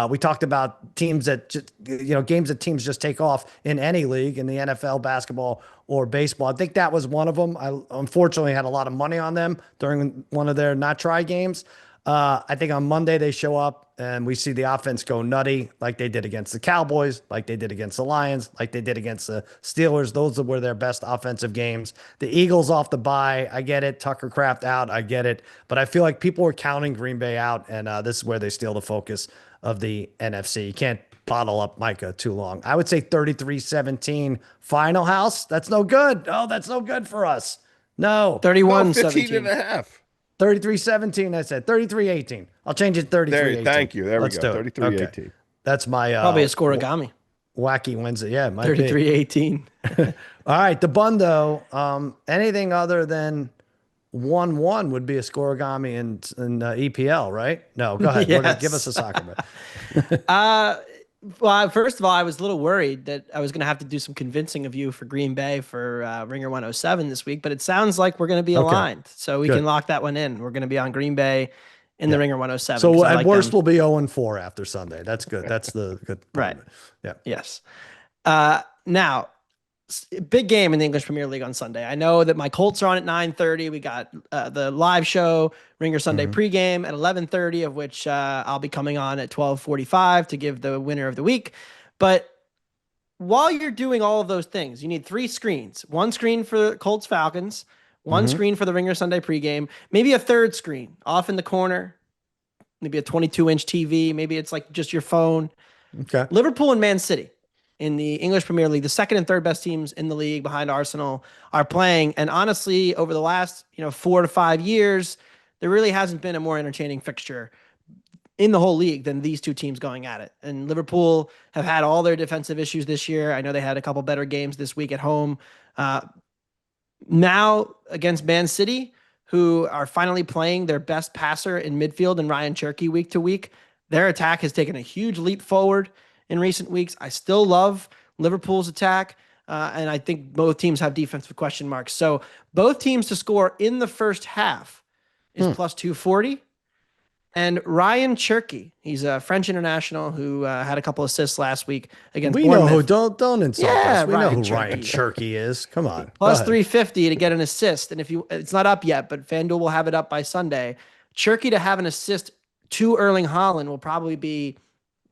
We talked about teams that games that teams just take off in any league, in the NFL, basketball, or baseball. I think that was one of them. I unfortunately had a lot of money on them during one of their not try games. I think on Monday they show up and we see the offense go nutty like they did against the Cowboys, like they did against the Lions, like they did against the Steelers. Those were their best offensive games. The Eagles off the bye, I get it. Tucker Kraft out, I get it. But I feel like people are counting Green Bay out, and this is where they steal the focus of the NFC. You can't bottle up Micah too long. I would say 33-17 final, House. That's no good. Oh, that's no good for us. No. 31-17. 15.5. 33-17, I said. 33-18. I'll change it 33-18. Thank you. There Let's we go. do it. 33-18. Okay. That's my Probably a scoregami. wacky Wednesday. Yeah, it might be. 33-18. All right, Dabbundo. Anything other than 1-1 would be a scoregami in EPL, right? No, go ahead. Yes. Give us a soccer bet. Well, first of all, I was a little worried that I was going to have to do some convincing of you for Green Bay for Ringer 107 this week, but it sounds like we're going to be aligned. So we can lock that one in. We're going to be on Green Bay in the Ringer 107. So at worst, we'll be 0-4 after Sunday. That's good. That's the good right. Yeah. Yes. Now, big game in the English Premier League on Sunday. I know that my Colts are on at 9:30. We got the live show, Ringer Sunday pregame at 11:30, of which I'll be coming on at 12:45 to give the winner of the week. But while you're doing all of those things, you need 3 screens. 1 screen for Colts Falcons, 1 screen for the Ringer Sunday pregame, maybe a 3rd screen off in the corner, maybe a 22-inch TV, maybe it's like just your phone. Okay. Liverpool and Man City in the English Premier League, the 2nd and 3rd best teams in the league behind Arsenal, are playing. And honestly, over the last 4 to 5 years, there really hasn't been a more entertaining fixture in the whole league than these 2 teams going at it. And Liverpool have had all their defensive issues this year. I know they had a couple better games this week at home. Now against Man City, who are finally playing their best passer in midfield and Ryan Cherky week to week, their attack has taken a huge leap forward in recent weeks. I still love Liverpool's attack, and I think both teams have defensive question marks. So both teams to score in the first half is plus 240. And Ryan Cherky, he's a French international who had a couple assists last week against Bournemouth. We know who, don't insult us. We know who Cherky. Ryan Cherky is. Come on. Plus 350 to get an assist. And it's not up yet, but FanDuel will have it up by Sunday. Cherky to have an assist to Erling Haaland will probably be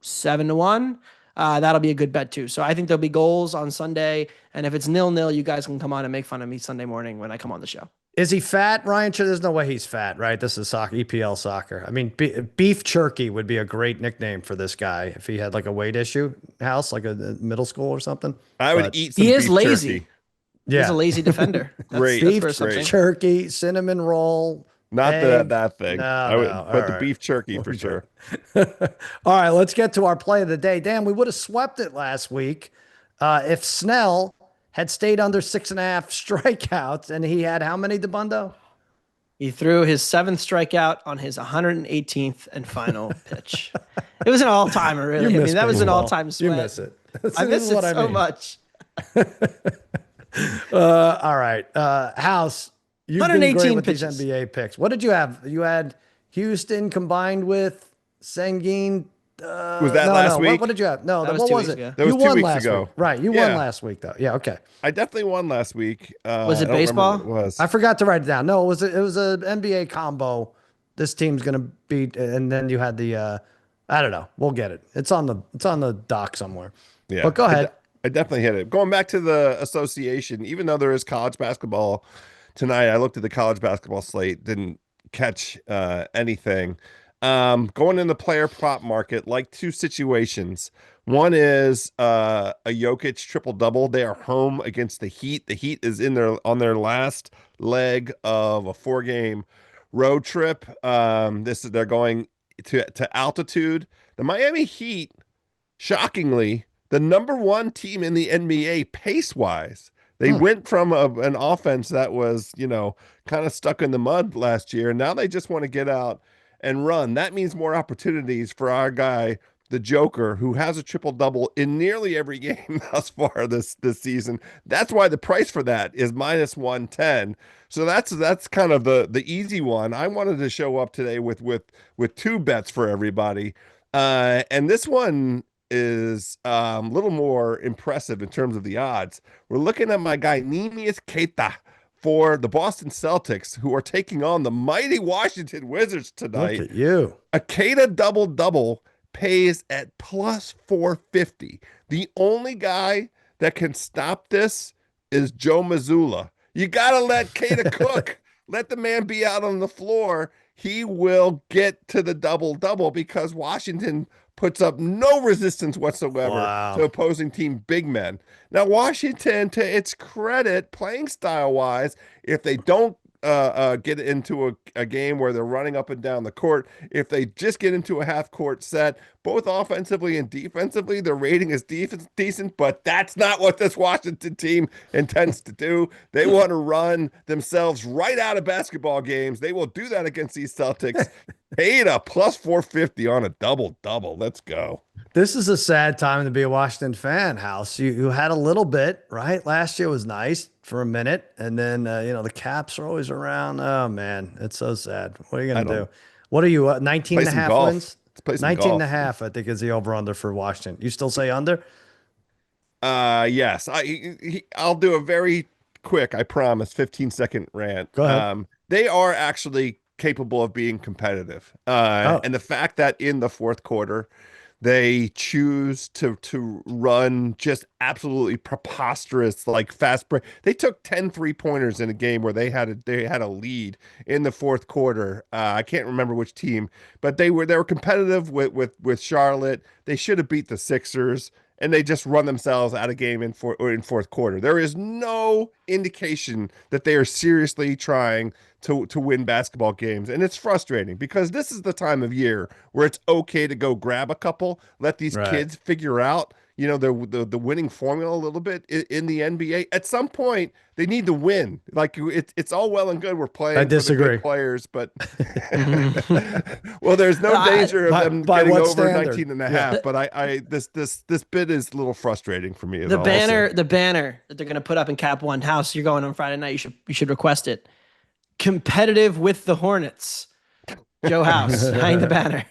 7-1. That'll be a good bet too. So I think there'll be goals on Sunday. And if it's 0-0, you guys can come on and make fun of me Sunday morning when I come on the show. Is he fat, Ryan? There's no way he's fat, right? This is soccer, EPL soccer. I mean, Beef Cherky would be a great nickname for this guy if he had like a weight issue house, like a middle school or something. I would eat some He beef is lazy. jerky. Yeah. He's a lazy defender. Great. Beef That's great. Jerky, cinnamon roll. Not egg. that thing. No, but the beef jerky for sure. All right, let's get to our play of the day. Dan, we would have swept it last week if Snell had stayed under 6.5 strikeouts, and he had how many, Dabbundo? He threw his 7th strikeout on his 118th and final pitch. It was an all-timer, really. I mean, that was an all-time sweat. You miss it. I miss it so much. All right. House, you've been great 118 with pitches. these NBA picks. What did you have? You had Houston combined with Sengun. Was that last week? What did you have? No, That was what 2 was weeks it? ago. That was You 2 won weeks last ago. week. Right. You won last week, though. Yeah. Okay. I definitely won last week. Was it I don't remember baseball? what it was. I forgot to write it down. No, it was an NBA combo. This team's gonna beat, and then you had the I don't know. We'll get it. It's on the dock somewhere. Yeah. But go ahead. I definitely hit it. Going back to the association, even though there is college basketball tonight, I looked at the college basketball slate, didn't catch anything. Going in the player prop market, like 2 situations. One is a Jokic triple-double. They are home against the Heat. The Heat is on their last leg of a 4-game road trip. They're going to altitude. The Miami Heat, shockingly, the number 1 team in the NBA pace-wise. They went from an offense that was, kind of stuck in the mud last year, and now they just want to get out and run. That means more opportunities for our guy, the Joker, who has a triple-double in nearly every game thus far this season. That's why the price for that is minus 110. So that's kind of the easy one. I wanted to show up today with 2 bets for everybody. And this one is a little more impressive in terms of the odds. We're looking at my guy Neemias Queta for the Boston Celtics, who are taking on the mighty Washington Wizards tonight. Look at you. A Queta double-double pays at plus 450. The only guy that can stop this is Joe Mazzulla. You got to let Queta cook. Let the man be out on the floor. He will get to the double-double because Washington puts up no resistance whatsoever to opposing team big men. Now, Washington, to its credit, playing style-wise, if they don't get into a game where they're running up and down the court, if they just get into a half court set, both offensively and defensively, their rating is decent, but that's not what this Washington team intends to do. They want to run themselves right out of basketball games. They will do that against these Celtics. Paid a plus 450 on a double-double. Let's go. This is a sad time to be a Washington fan, House. You had a little bit, right? Last year was nice for a minute. And then, the Caps are always around. Oh, man, it's so sad. What are you going to do? What are you, 19 and a half wins? 19 and a half, I think, is the over-under for Washington. You still say under? Yes. I'll do a very quick, I promise, 15-second rant. Go ahead. They are actually capable of being competitive. And the fact that in the fourth quarter, they choose to run just absolutely preposterous, like fast break. They took 10 3-pointers in a game where they had a lead in the fourth quarter. I can't remember which team, but they were competitive with Charlotte. They should have beat the Sixers, and they just run themselves out of game in fourth quarter. There is no indication that they are seriously trying to win basketball games. And it's frustrating because this is the time of year where it's okay to go grab a couple, let these kids figure out, the winning formula a little bit in the NBA. At some point, they need to win. Like it's all well and good. We're playing I disagree. for the big players, but well, there's no danger of them getting over standard? 19 and a half. But this bit is a little frustrating for me. The banner that they're going to put up in Cap One House, you're going on Friday night. You should request it. Competitive with the Hornets. Joe House, hang the banner.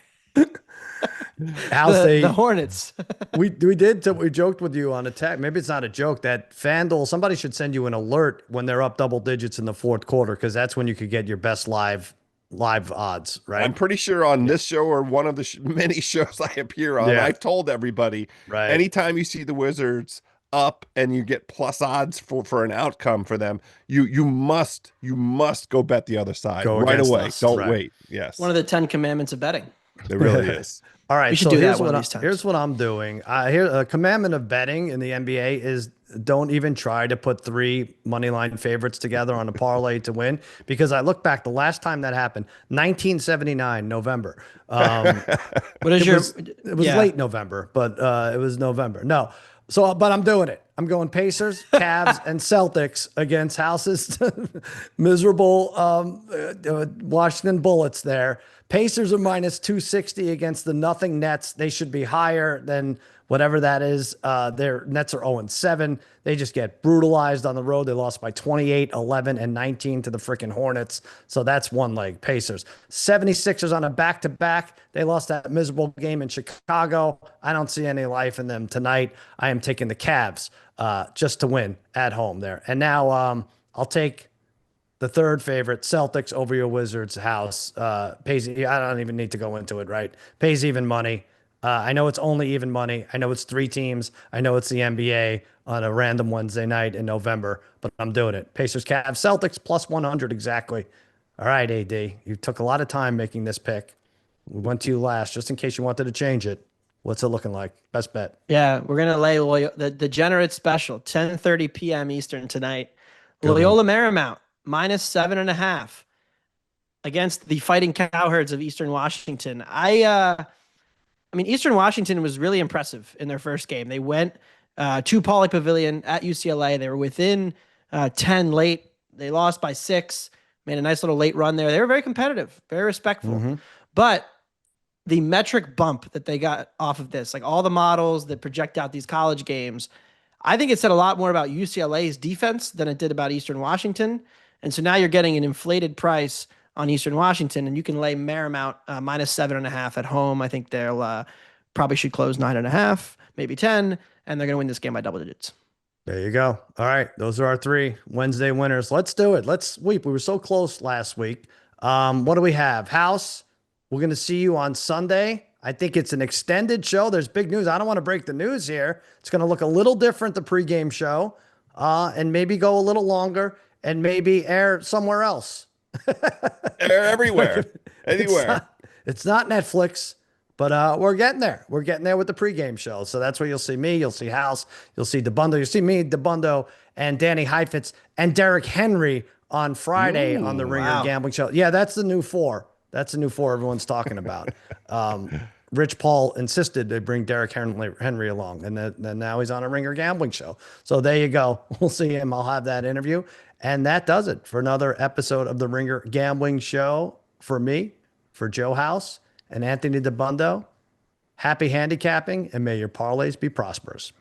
House, the Hornets. we joked with you on a text. Maybe it's not a joke that FanDuel, somebody should send you an alert when they're up double digits in the fourth quarter, because that's when you could get your best live odds, right? I'm pretty sure on this show or one of the many shows I appear on, I've told everybody, anytime you see the Wizards up and you get plus odds for an outcome for them, you must go bet the other side right away. Don't wait. Yes. One of the 10 commandments of betting. It really is. All right. We should do that one of these times. Here's what I'm doing. A commandment of betting in the NBA is don't even try to put 3 money line favorites together on a parlay to win, because I look back, the last time that happened, 1979, November. What is it was late November, but it was November. No. So, but I'm doing it. I'm going Pacers, Cavs, and Celtics against House's miserable Washington Bullets there. Pacers are minus 260 against the nothing Nets. They should be higher than whatever that is. Their Nets are 0-7. They just get brutalized on the road. They lost by 28, 11, and 19 to the freaking Hornets. So that's one leg. Pacers. 76ers on a back-to-back. They lost that miserable game in Chicago. I don't see any life in them tonight. I am taking the Cavs just to win at home there. And now I'll take the third favorite, Celtics over your Wizards. House. Pays. I don't even need to go into it, right? Pays even money. I know it's only even money. I know it's 3 teams. I know it's the NBA on a random Wednesday night in November, but I'm doing it. Pacers, Cavs, Celtics plus 100 exactly. All right, AD, you took a lot of time making this pick. We went to you last, just in case you wanted to change it. What's it looking like? Best bet. Yeah, we're gonna lay the degenerate special, 10:30 p.m. Eastern tonight. Loyola Marymount minus 7.5 against the Fighting Cowherds of Eastern Washington. I mean, Eastern Washington was really impressive in their first game. They went to Pauley Pavilion at UCLA. They were within 10 late. They lost by 6, made a nice little late run there. They were very competitive, very respectful. But the metric bump that they got off of this, like all the models that project out these college games, I think it said a lot more about UCLA's defense than it did about Eastern Washington. And so now you're getting an inflated price on Eastern Washington, and you can lay Marymount minus 7.5 at home. I think they'll probably should close 9.5, maybe 10, and they're going to win this game by double digits. There you go. All right. Those are our 3 Wednesday winners. Let's do it. Let's sweep. We were so close last week. What do we have? House, we're going to see you on Sunday. I think it's an extended show. There's big news. I don't want to break the news here. It's going to look a little different, the pregame show, and maybe go a little longer and maybe air somewhere else. Air everywhere. Anywhere. It's not Netflix, but we're getting there. We're getting there with the pregame show. So that's where you'll see me. You'll see House. You'll see Dabbundo. You'll see me, Dabbundo, and Danny Heifetz and Derrick Henry on Friday on the Ringer Gambling Show. Yeah, that's the new 4. That's the new 4 everyone's talking about. Rich Paul insisted they bring Derrick Henry along, and then now he's on a Ringer Gambling Show. So there you go. We'll see him. I'll have that interview. And that does it for another episode of the Ringer Gambling Show. For me, for Joe House and Anthony Dabbundo, happy handicapping, and may your parlays be prosperous.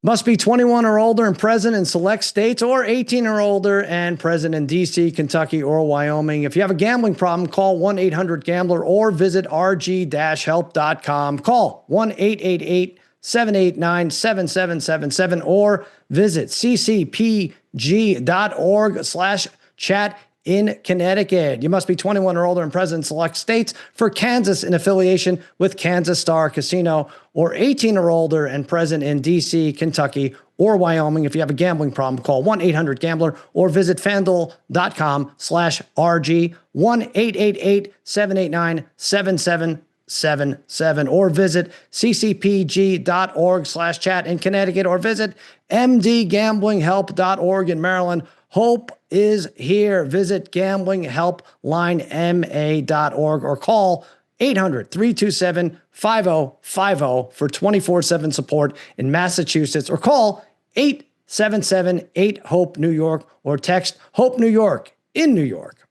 Must be 21 or older and present in select states, or 18 or older and present in DC, Kentucky, or Wyoming. If you have a gambling problem, call 1-800-GAMBLER or visit rg-help.com. Call 1-888-789-7777 or visit ccpg.org/chat in Connecticut. You must be 21 or older and present in select states. For Kansas, in affiliation with Kansas Star Casino, or 18 or older and present in DC, Kentucky, or Wyoming. If you have a gambling problem, call 1-800-GAMBLER or visit fanduel.com/RG, 1-888-789-7777 or visit ccpg.org/chat in Connecticut, or visit mdgamblinghelp.org in Maryland. Hope is here. Visit gamblinghelplinema.org or call 800-327-5050 for 24/7 support in Massachusetts, or call 877-8-HOPE-NEW YORK or text HOPE New York in New York.